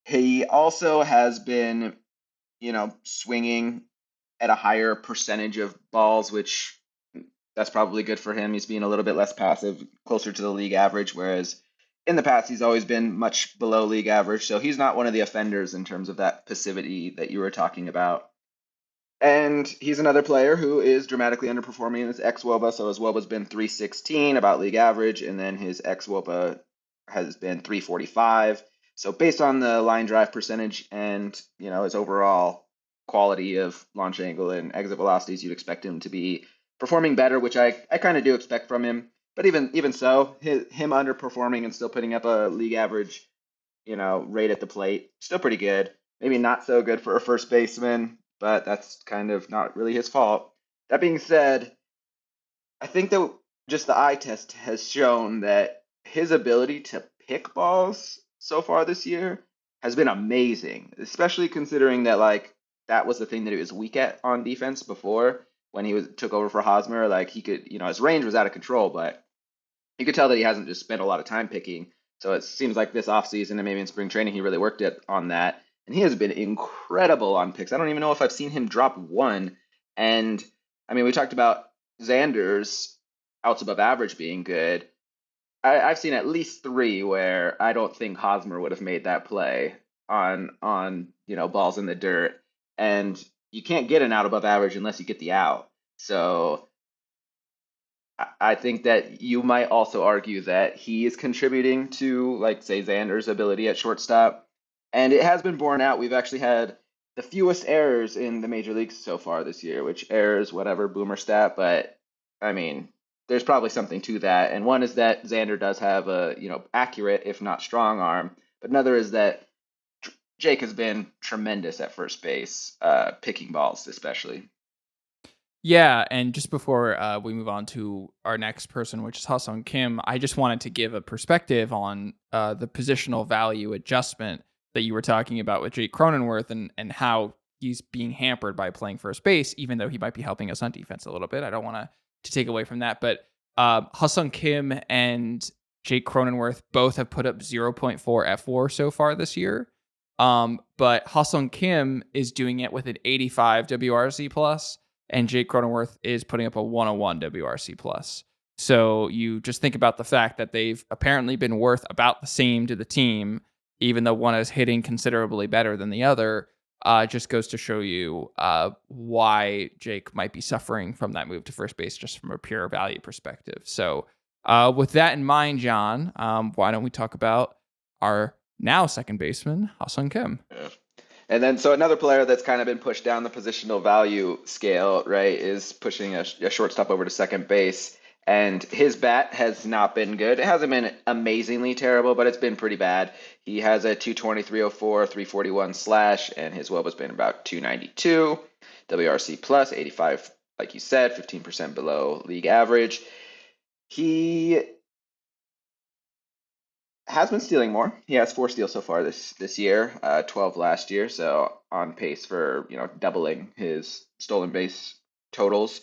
He also has been, swinging at a higher percentage of balls, which that's probably good for him. He's being a little bit less passive, closer to the league average, whereas in the past he's always been much below league average. So he's not one of the offenders in terms of that passivity that you were talking about. And he's another player who is dramatically underperforming in his xWOBA. So his WOBA's been 316, about league average, and then his xWOBA has been 345. So based on the line drive percentage and his overall quality of launch angle and exit velocities, you'd expect him to be performing better, which I kind of do expect from him. But even so, him underperforming and still putting up a league average, rate at the plate, still pretty good. Maybe not so good for a first baseman, but that's kind of not really his fault. That being said, I think that just the eye test has shown that his ability to pick balls so far this year has been amazing, especially considering that that was the thing that he was weak at on defense before when he took over for Hosmer. Like he could, his range was out of control, but you could tell that he hasn't just spent a lot of time picking. So it seems like this offseason and maybe in spring training he really worked on that. And he has been incredible on picks. I don't even know if I've seen him drop one. And I mean, we talked about Xander's outs above average being good. I've seen at least 3 where I don't think Hosmer would have made that play on balls in the dirt. And you can't get an out above average unless you get the out. So I think that you might also argue that he is contributing to, like, say, Xander's ability at shortstop. And it has been borne out. We've actually had the fewest errors in the major leagues so far this year, which errors, whatever, boomer stat. But, I mean, there's probably something to that. And one is that Xander does have a, accurate, if not strong arm. But another is that Jake has been tremendous at first base, picking balls especially. Yeah, and just before we move on to our next person, which is Hassan Kim, I just wanted to give a perspective on the positional value adjustment that you were talking about with Jake Cronenworth and how he's being hampered by playing first base, even though he might be helping us on defense a little bit. I don't want to take away from that, but Hassan Kim and Jake Cronenworth both have put up 0.4 F4 so far this year. But Hassan Kim is doing it with an 85 WRC plus, and Jake Cronenworth is putting up a 101 WRC plus. So you just think about the fact that they've apparently been worth about the same to the team, even though one is hitting considerably better than the other. Just goes to show you why Jake might be suffering from that move to first base, just from a pure value perspective. So with that in mind, John, why don't we talk about our now second baseman, Hassan Kim? Yeah. And then, so another player that's kind of been pushed down the positional value scale, right, is pushing a shortstop over to second base. And his bat has not been good. It hasn't been amazingly terrible, but it's been pretty bad. He has a 220, 304, 341 slash, and his WOBA has been about 292. WRC plus, 85, like you said, 15% below league average. He has been stealing more. He has 4 steals so far this year, 12 last year, so on pace for doubling his stolen base totals.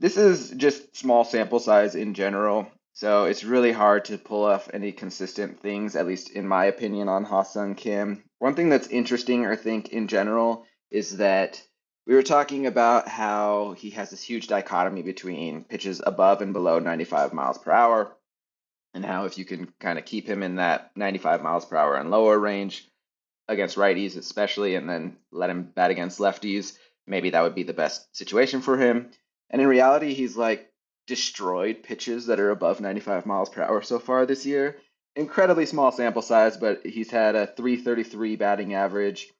This is just small sample size in general, so it's really hard to pull off any consistent things, at least in my opinion, on Hassan Kim. One thing that's interesting, I think, in general, is that we were talking about how he has this huge dichotomy between pitches above and below 95 miles per hour, and how if you can kind of keep him in that 95 miles per hour and lower range against righties especially, and then let him bat against lefties, maybe that would be the best situation for him. And in reality, he's like destroyed pitches that are above 95 miles per hour so far this year. Incredibly small sample size, but he's had a 333 batting average,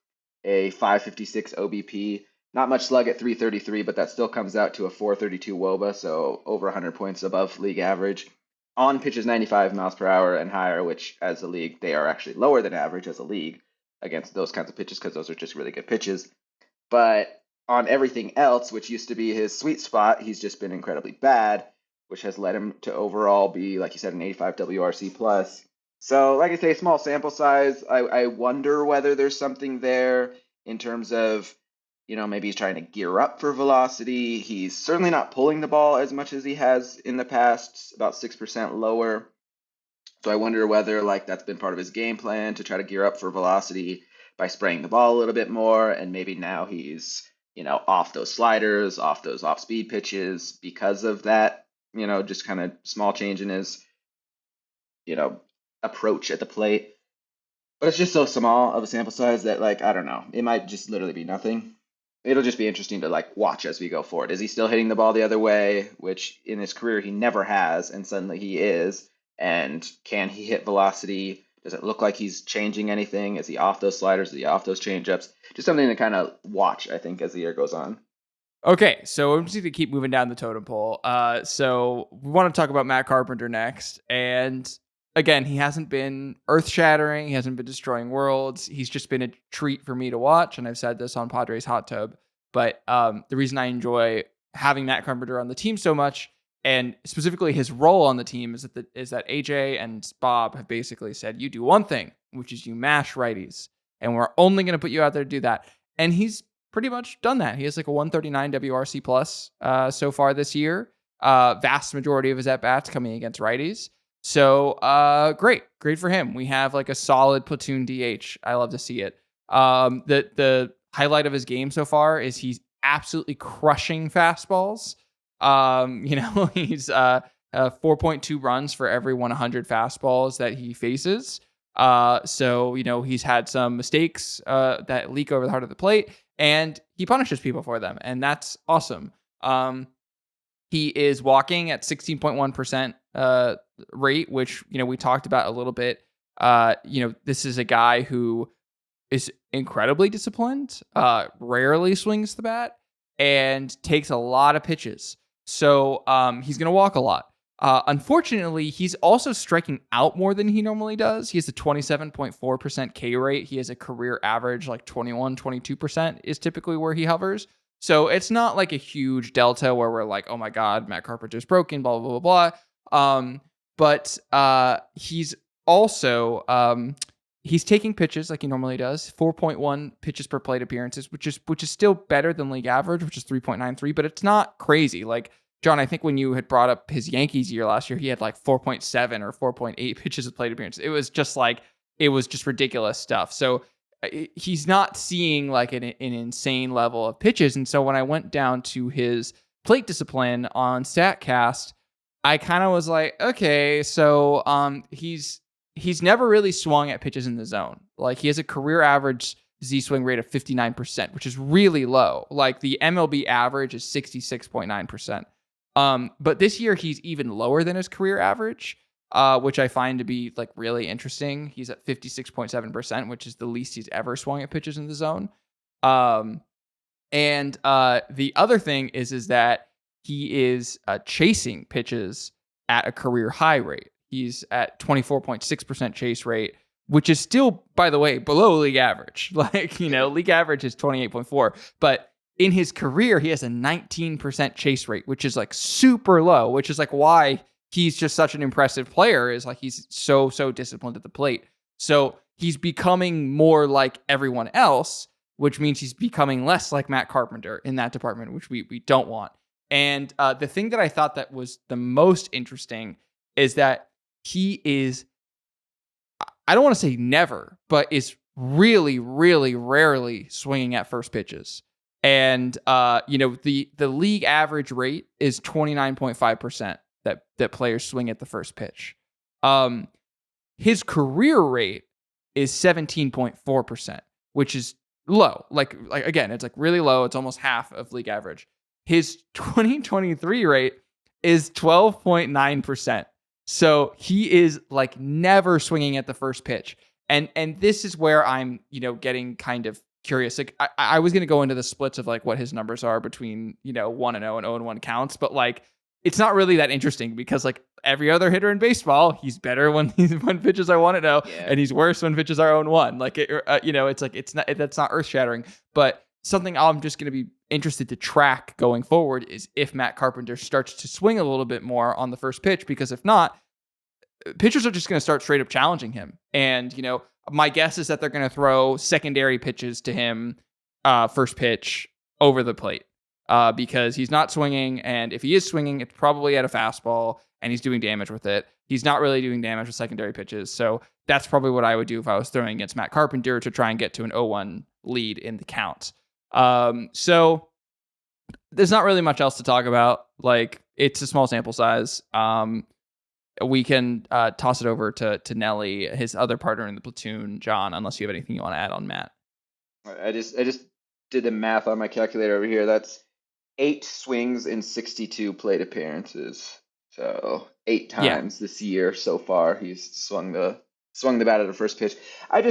a 556 OBP, not much slug at 333, but that still comes out to a 432 WOBA, so over 100 points above league average. On pitches 95 miles per hour and higher, which as a league, they are actually lower than average as a league against those kinds of pitches, because those are just really good pitches. But on everything else, which used to be his sweet spot, he's just been incredibly bad, which has led him to overall be, like you said, an 85 WRC plus. So, like I say, small sample size. I wonder whether there's something there in terms of, maybe he's trying to gear up for velocity. He's certainly not pulling the ball as much as he has in the past, about 6% lower. So I wonder whether that's been part of his game plan to try to gear up for velocity by spraying the ball a little bit more, and maybe now he's off those sliders, off those off-speed pitches because of that, just kind of small change in his, approach at the plate. But it's just so small of a sample size that, I don't know, it might just literally be nothing. It'll just be interesting to, watch as we go forward. Is he still hitting the ball the other way, which in his career he never has, and suddenly he is? And can he hit velocity? Does it look like he's changing anything? Is he off those sliders? Is he off those changeups? Just something to kind of watch, I think, as the year goes on. Okay, so we're just going to keep moving down the totem pole. So we want to talk about Matt Carpenter next. And again, he hasn't been earth-shattering. He hasn't been destroying worlds. He's just been a treat for me to watch. And I've said this on Padres Hot Tub. But the reason I enjoy having Matt Carpenter on the team so much, and specifically his role on the team, is that AJ and Bob have basically said, you do one thing, which is you mash righties, and we're only going to put you out there to do that. And he's pretty much done that. He has a 139 WRC plus so far this year. Vast majority of his at-bats coming against righties. So great for him. We have a solid platoon DH. I love to see it. The highlight of his game so far is he's absolutely crushing fastballs. He's 4.2 runs for every 100 fastballs that he faces. So he's had some mistakes that leak over the heart of the plate, and he punishes people for them, and that's awesome. He is walking at 16.1% rate, which we talked about a little bit. This is a guy who is incredibly disciplined, rarely swings the bat, and takes a lot of pitches. So he's going to walk a lot. Unfortunately, he's also striking out more than he normally does. He has a 27.4% K rate. He has a career average 21, 22% is typically where he hovers. So it's not a huge delta where we're oh my God, Matt Carpenter's broken, blah, blah, blah, blah. But he's also he's taking pitches like he normally does, 4.1 pitches per plate appearances, which is still better than league average, which is 3.93, but it's not crazy. John, I think when you had brought up his Yankees year last year, he had like 4.7 or 4.8 pitches of plate appearances. It was just ridiculous stuff. So he's not seeing like an insane level of pitches. And so when I went down to his plate discipline on StatCast, I kind of was like, okay, so he's never really swung at pitches in the zone. Like he has a career average Z swing rate of 59%, which is really low. Like the MLB average is 66.9%. But this year he's even lower than his career average, which I find to be like really interesting. He's at 56.7%, which is the least he's ever swung at pitches in the zone. And the other thing is that he is chasing pitches at a career high rate. He's at 24.6% chase rate, which is still, by the way, below league average. Like, league average is 28.4, but in his career, he has a 19% chase rate, which is like super low, which is like why he's just such an impressive player, is like he's so disciplined at the plate. So he's becoming more like everyone else, which means he's becoming less like Matt Carpenter in that department, which we don't want. And the thing that I thought that was the most interesting is that he is, I don't want to say never, but is really, really rarely swinging at first pitches. And, the league average rate is 29.5% that players swing at the first pitch. His career rate is 17.4%, which is low. Like again, it's like really low. It's almost half of league average. His 2023 rate is 12.9%. So he is like never swinging at the first pitch. And this is where I'm, getting kind of curious. Like I was going to go into the splits of like what his numbers are between, 1-0 and 0-1 counts, but like it's not really that interesting because like every other hitter in baseball, he's better when pitches are 1-0 and he's worse when pitches are 0-1. Like it's like that's not earth shattering, but something I'm just going to be interested to track going forward is if Matt Carpenter starts to swing a little bit more on the first pitch, because if not, pitchers are just going to start straight up challenging him. And, my guess is that they're going to throw secondary pitches to him first pitch over the plate because he's not swinging. And if he is swinging, it's probably at a fastball and he's doing damage with it. He's not really doing damage with secondary pitches. So that's probably what I would do if I was throwing against Matt Carpenter to try and get to an 0-1 lead in the count. So there's not really much else to talk about. Like, it's a small sample size. We can toss it over to Nelly, his other partner in the platoon, John, unless you have anything you want to add on Matt. I just did the math on my calculator over here. That's 8 swings in 62 plate appearances. So 8 times this year so far he's swung the bat at the first pitch. I've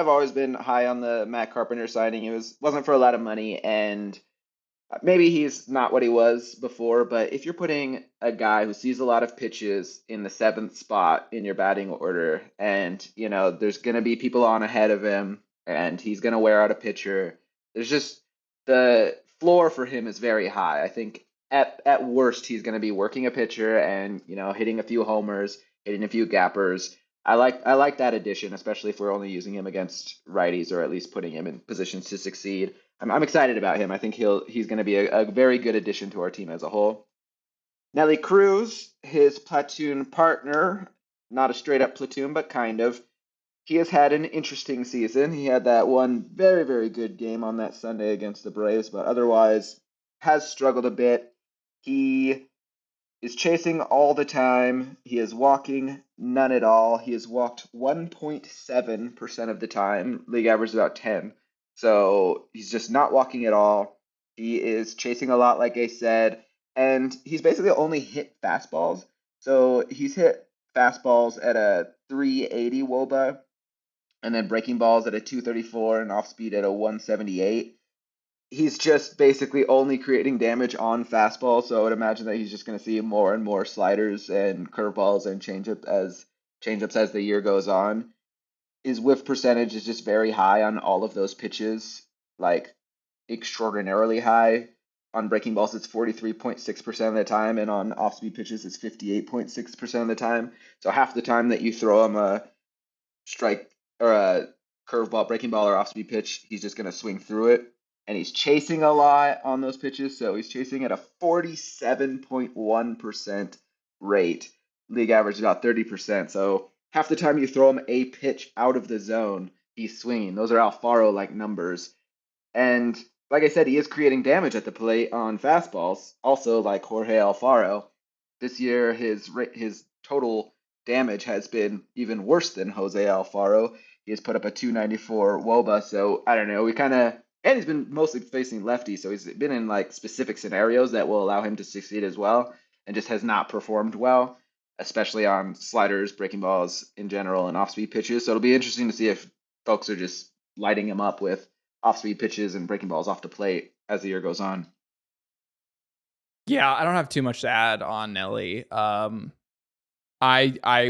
always been high on the Matt Carpenter signing. It wasn't for a lot of money, and maybe he's not what he was before, but if you're putting a guy who sees a lot of pitches in the 7th spot in your batting order, and there's going to be people on ahead of him, and he's going to wear out a pitcher, there's just the floor for him is very high. I think at worst he's going to be working a pitcher and hitting a few homers, hitting a few gappers. I like that addition, especially if we're only using him against righties, or at least putting him in positions to succeed. I'm excited about him. I think he's going to be a very good addition to our team as a whole. Nelly Cruz, his platoon partner, not a straight up platoon, but kind of. He has had an interesting season. He had that one very, very good game on that Sunday against the Braves, but otherwise has struggled a bit. He is chasing all the time. He is walking none at all. He has walked 1.7% of the time. League average is about 10. So he's just not walking at all. He is chasing a lot, like I said, and he's basically only hit fastballs. So he's hit fastballs at a 380 WOBA, and then breaking balls at a 234 and off speed at a 178. He's just basically only creating damage on fastball, so I would imagine that he's just going to see more and more sliders and curveballs and changeups as the year goes on. His whiff percentage is just very high on all of those pitches, like extraordinarily high. On breaking balls, it's 43.6% of the time, and on off-speed pitches, it's 58.6% of the time. So half the time that you throw him a strike or a curveball, breaking ball, or off-speed pitch, he's just going to swing through it. and he's chasing a lot on those pitches. So he's chasing at a 47.1% rate. League average is about 30%. So half the time you throw him a pitch out of the zone, he's swinging. Those are Alfaro-like numbers. And like I said, he is creating damage at the plate on fastballs, also like Jorge Alfaro. This year, his total damage has been even worse than Jose Alfaro. He has put up a 294 WOBA, so I don't know. And he's been mostly facing lefties, so he's been in like specific scenarios that will allow him to succeed as well, and just has not performed well, especially on sliders, breaking balls in general, and off-speed pitches. So it'll be interesting to see if folks are just lighting him up with off-speed pitches and breaking balls off the plate as the year goes on. Yeah, I don't have too much to add on Nelly. I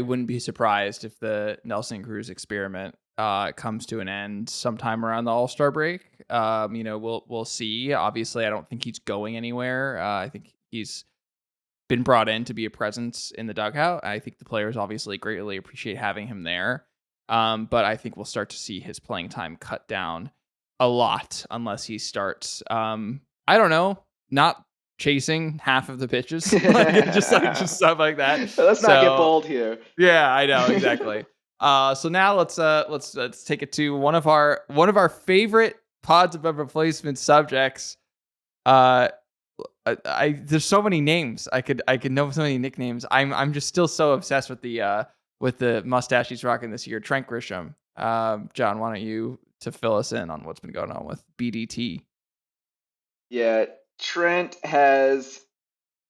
wouldn't be surprised if the Nelson Cruz experiment comes to an end sometime around the All-Star break. We'll see. Obviously, I don't think he's going anywhere. I think he's been brought in to be a presence in the dugout. I think the players obviously greatly appreciate having him there. But I think we'll start to see his playing time cut down a lot unless he starts, I don't know, not chasing half of the pitches, just stuff like that. Let's not get bold here. Yeah, I know, exactly. So now let's take it to one of our favorite pods of replacement subjects. There's so many names. I could know so many nicknames. I'm just still so obsessed with the mustache he's rocking this year, Trent Grisham. John, why don't you to fill us in on what's been going on with BDT? Yeah, Trent has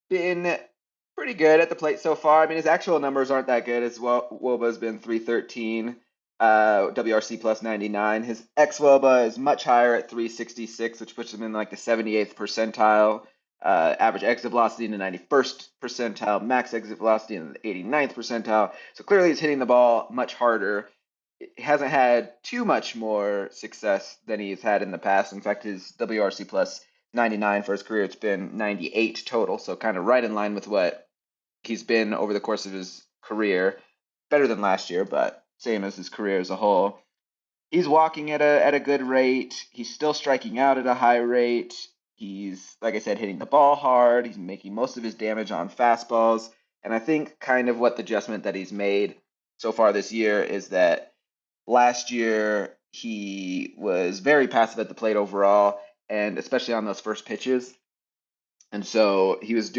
been pretty good at the plate so far. I mean, his actual numbers aren't that good as well. WOBA's been 313, WRC plus 99. His xWOBA is much higher at 366, which puts him in like the 78th percentile. Average exit velocity in the 91st percentile, max exit velocity in the 89th percentile. So clearly he's hitting the ball much harder. He hasn't had too much more success than he's had in the past. In fact, his WRC plus 99 for his career, it's been 98 total. So kind of right in line with what he's been over the course of his career. Better than last year, but same as his career as a whole. He's walking at a good rate. He's still striking out at a high rate. He's, like I said, hitting the ball hard. He's making most of his damage on fastballs. And I think kind of what the adjustment that he's made so far this year is that last year he was very passive at the plate overall, and especially on those first pitches. And so he was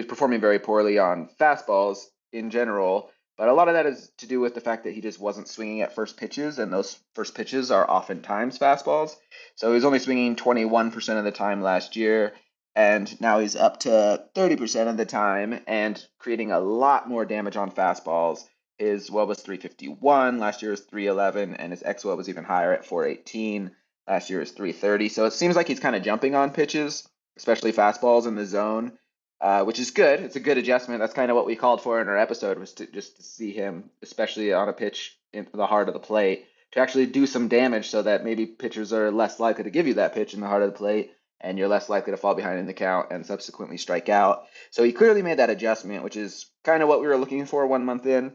performing very poorly on fastballs in general. But a lot of that is to do with the fact that he just wasn't swinging at first pitches, and those first pitches are oftentimes fastballs. So he was only swinging 21% of the time last year, and now he's up to 30% of the time and creating a lot more damage on fastballs. His WOBA was 351, last year was 311, and his xWOBA was even higher at 418. Last year was 330. So it seems like he's kind of jumping on pitches, especially fastballs in the zone. Which is good. It's a good adjustment. That's kind of what we called for in our episode, was to see him, especially on a pitch in the heart of the plate, to actually do some damage so that maybe pitchers are less likely to give you that pitch in the heart of the plate, and you're less likely to fall behind in the count and subsequently strike out. So he clearly made that adjustment, which is kind of what we were looking for 1 month in.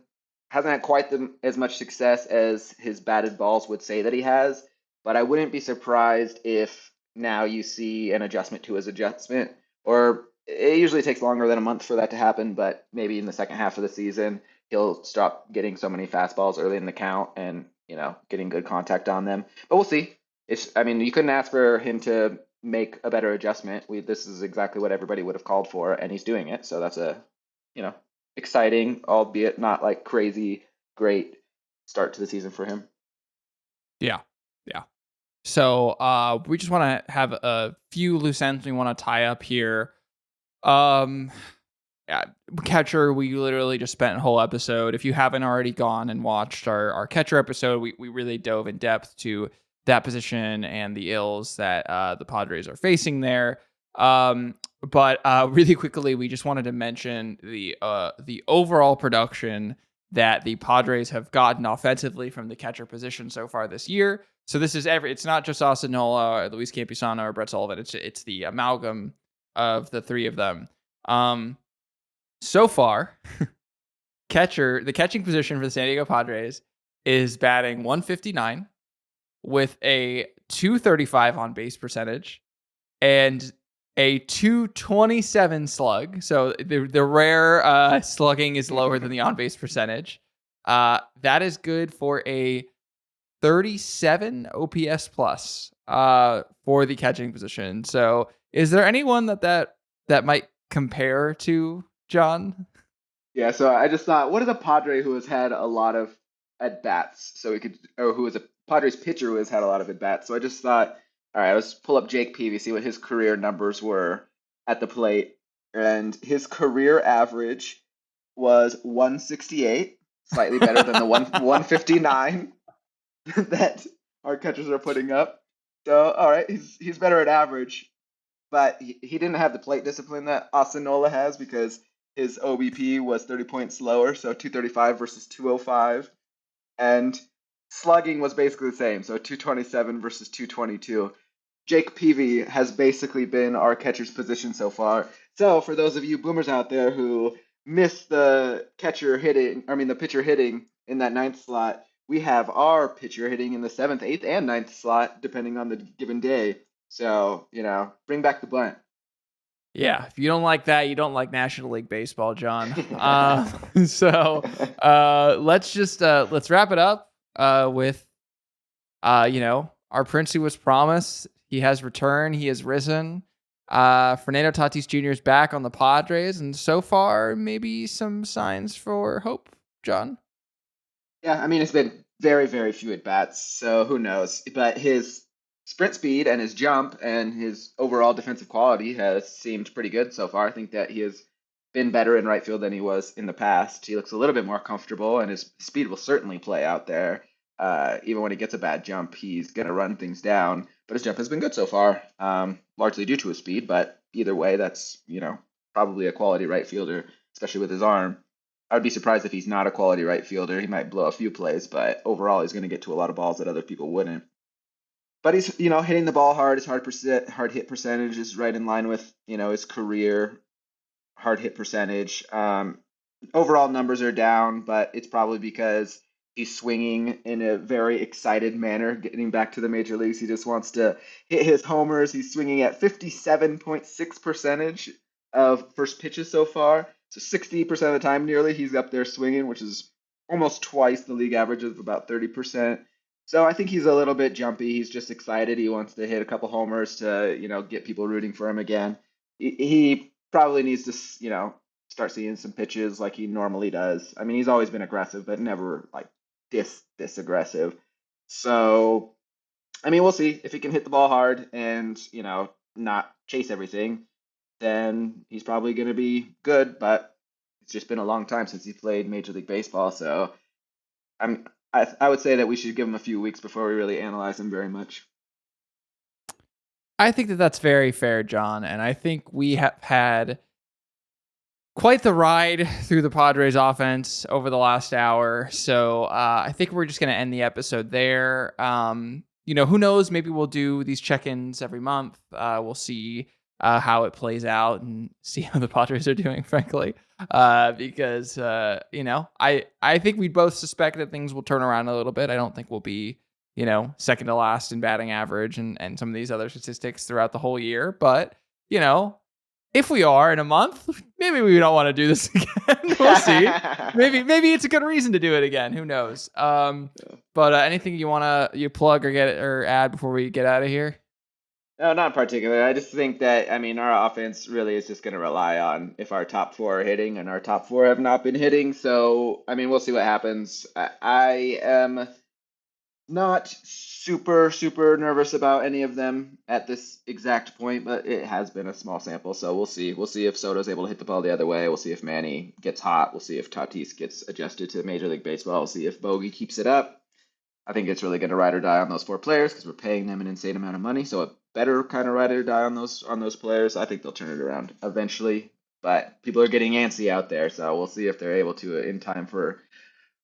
Hasn't had quite as much success as his batted balls would say that he has, but I wouldn't be surprised if now you see an adjustment to his adjustment, or it usually takes longer than a month for that to happen, but maybe in the second half of the season, he'll stop getting so many fastballs early in the count and, getting good contact on them. But we'll see. You couldn't ask for him to make a better adjustment. This is exactly what everybody would have called for, and he's doing it. So that's a, exciting, albeit not like crazy, great start to the season for him. Yeah. So we just want to have a few loose ends we want to tie up here. Catcher, we literally just spent a whole episode. If you haven't already gone and watched our catcher episode, we really dove in depth to that position and the ills that the Padres are facing there. But really quickly, we just wanted to mention the overall production that the Padres have gotten offensively from the catcher position so far this year. So this is it's not just Austin Nola or Luis Campusano or Brett Sullivan. It's the amalgam of the three of them. So far, the catching position for the San Diego Padres is batting 159 with a 235 on base percentage and a 227 slug. So the rare slugging is lower than the on base percentage. That is good for a 37 OPS plus for the catching position. So is there anyone that might compare to John? Yeah, so I just thought, what is a Padre who has had a lot of at bats? So we could, or who is a Padres pitcher who has had a lot of at bats? So I just thought, all right, let's pull up Jake Peavy, see what his career numbers were at the plate, and his career average was 168, slightly better than the 159 that our catchers are putting up. So all right, he's better at average, but he didn't have the plate discipline that Osinola has because his OBP was 30 points lower, so 235 versus 205. And slugging was basically the same, so 227 versus 222. Jake Peavy has basically been our catcher's position so far. So for those of you boomers out there who missed the pitcher hitting in that ninth slot, we have our pitcher hitting in the 7th, 8th, and ninth slot, depending on the given day. So, bring back the bunt. Yeah, if you don't like that, you don't like National League Baseball, John. So let's wrap it up with our prince who was promised. He has returned. He has risen. Fernando Tatis Jr. is back on the Padres, and so far maybe some signs for hope, John. Yeah, I mean it's been very, very few at bats, so who knows? But his sprint speed and his jump and his overall defensive quality has seemed pretty good so far. I think that he has been better in right field than he was in the past. He looks a little bit more comfortable, and his speed will certainly play out there. Even when he gets a bad jump, he's going to run things down. But his jump has been good so far, largely due to his speed. But either way, that's probably a quality right fielder, especially with his arm. I would be surprised if he's not a quality right fielder. He might blow a few plays, but overall, he's going to get to a lot of balls that other people wouldn't. But he's, hitting the ball hard. His hard hit percentage is right in line with, his career hard hit percentage. Overall numbers are down, but it's probably because he's swinging in a very excited manner, getting back to the major leagues. He just wants to hit his homers. He's swinging at 57.6% of first pitches so far. So 60% of the time nearly he's up there swinging, which is almost twice the league average of about 30%. So I think he's a little bit jumpy. He's just excited. He wants to hit a couple homers to, get people rooting for him again. He probably needs to, start seeing some pitches like he normally does. I mean, he's always been aggressive, but never like this aggressive. So, I mean, we'll see if he can hit the ball hard and, not chase everything. Then he's probably going to be good, but it's just been a long time since he played Major League Baseball. So I would say that we should give him a few weeks before we really analyze him very much. I think that's very fair, John. And I think we have had quite the ride through the Padres offense over the last hour. So I think we're just going to end the episode there. Who knows? Maybe we'll do these check-ins every month. We'll see how it plays out and see how the Padres are doing, frankly. Because I think we both suspect that things will turn around a little bit. I don't think we'll be, second to last in batting average and some of these other statistics throughout the whole year. But, if we are in a month, maybe we don't want to do this again. We'll see. Maybe it's a good reason to do it again. Who knows? But anything you want to plug or add before we get out of here? No, not in particular. I just think that, our offense really is just going to rely on if our top four are hitting, and our top four have not been hitting. So, we'll see what happens. I am not super, super nervous about any of them at this exact point, but it has been a small sample. So we'll see. We'll see if Soto's able to hit the ball the other way. We'll see if Manny gets hot. We'll see if Tatis gets adjusted to Major League Baseball. We'll see if Bogey keeps it up. I think it's really going to ride or die on those four players because we're paying them an insane amount of money. So a better kind of ride or die on those players. I think they'll turn it around eventually. But people are getting antsy out there, so we'll see if they're able to in time for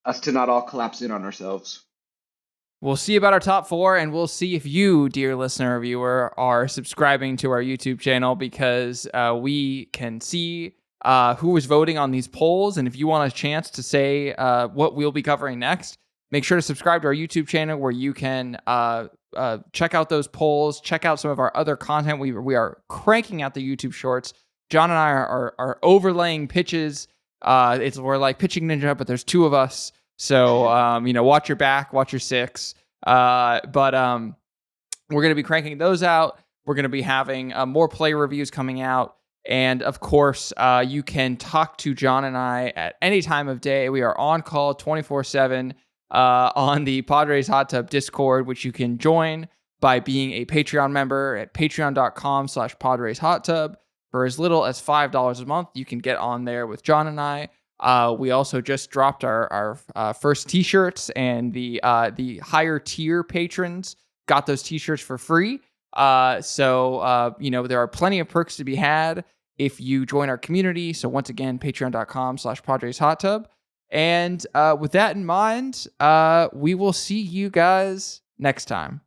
us to not all collapse in on ourselves. We'll see about our top four, and we'll see if you, dear listener or viewer, are subscribing to our YouTube channel because we can see who is voting on these polls. And if you want a chance to say what we'll be covering next, make sure to subscribe to our YouTube channel where you can check out those polls. Check out some of our other content. We are cranking out the YouTube shorts. John and I are overlaying pitches. We're like pitching ninja, but there's two of us. So watch your back, watch your six. But we're going to be cranking those out. We're going to be having more play reviews coming out. And of course, you can talk to John and I at any time of day. We are on call 24/7 on the Padres Hot Tub Discord, which you can join by being a Patreon member at patreon.com/Padres Hot Tub. For as little as $5 a month, you can get on there with John and I. We also just dropped our first t-shirts, and the higher tier patrons got those t-shirts for free. So there are plenty of perks to be had if you join our community. So once again, patreon.com/Padres Hot Tub. And with that in mind, we will see you guys next time.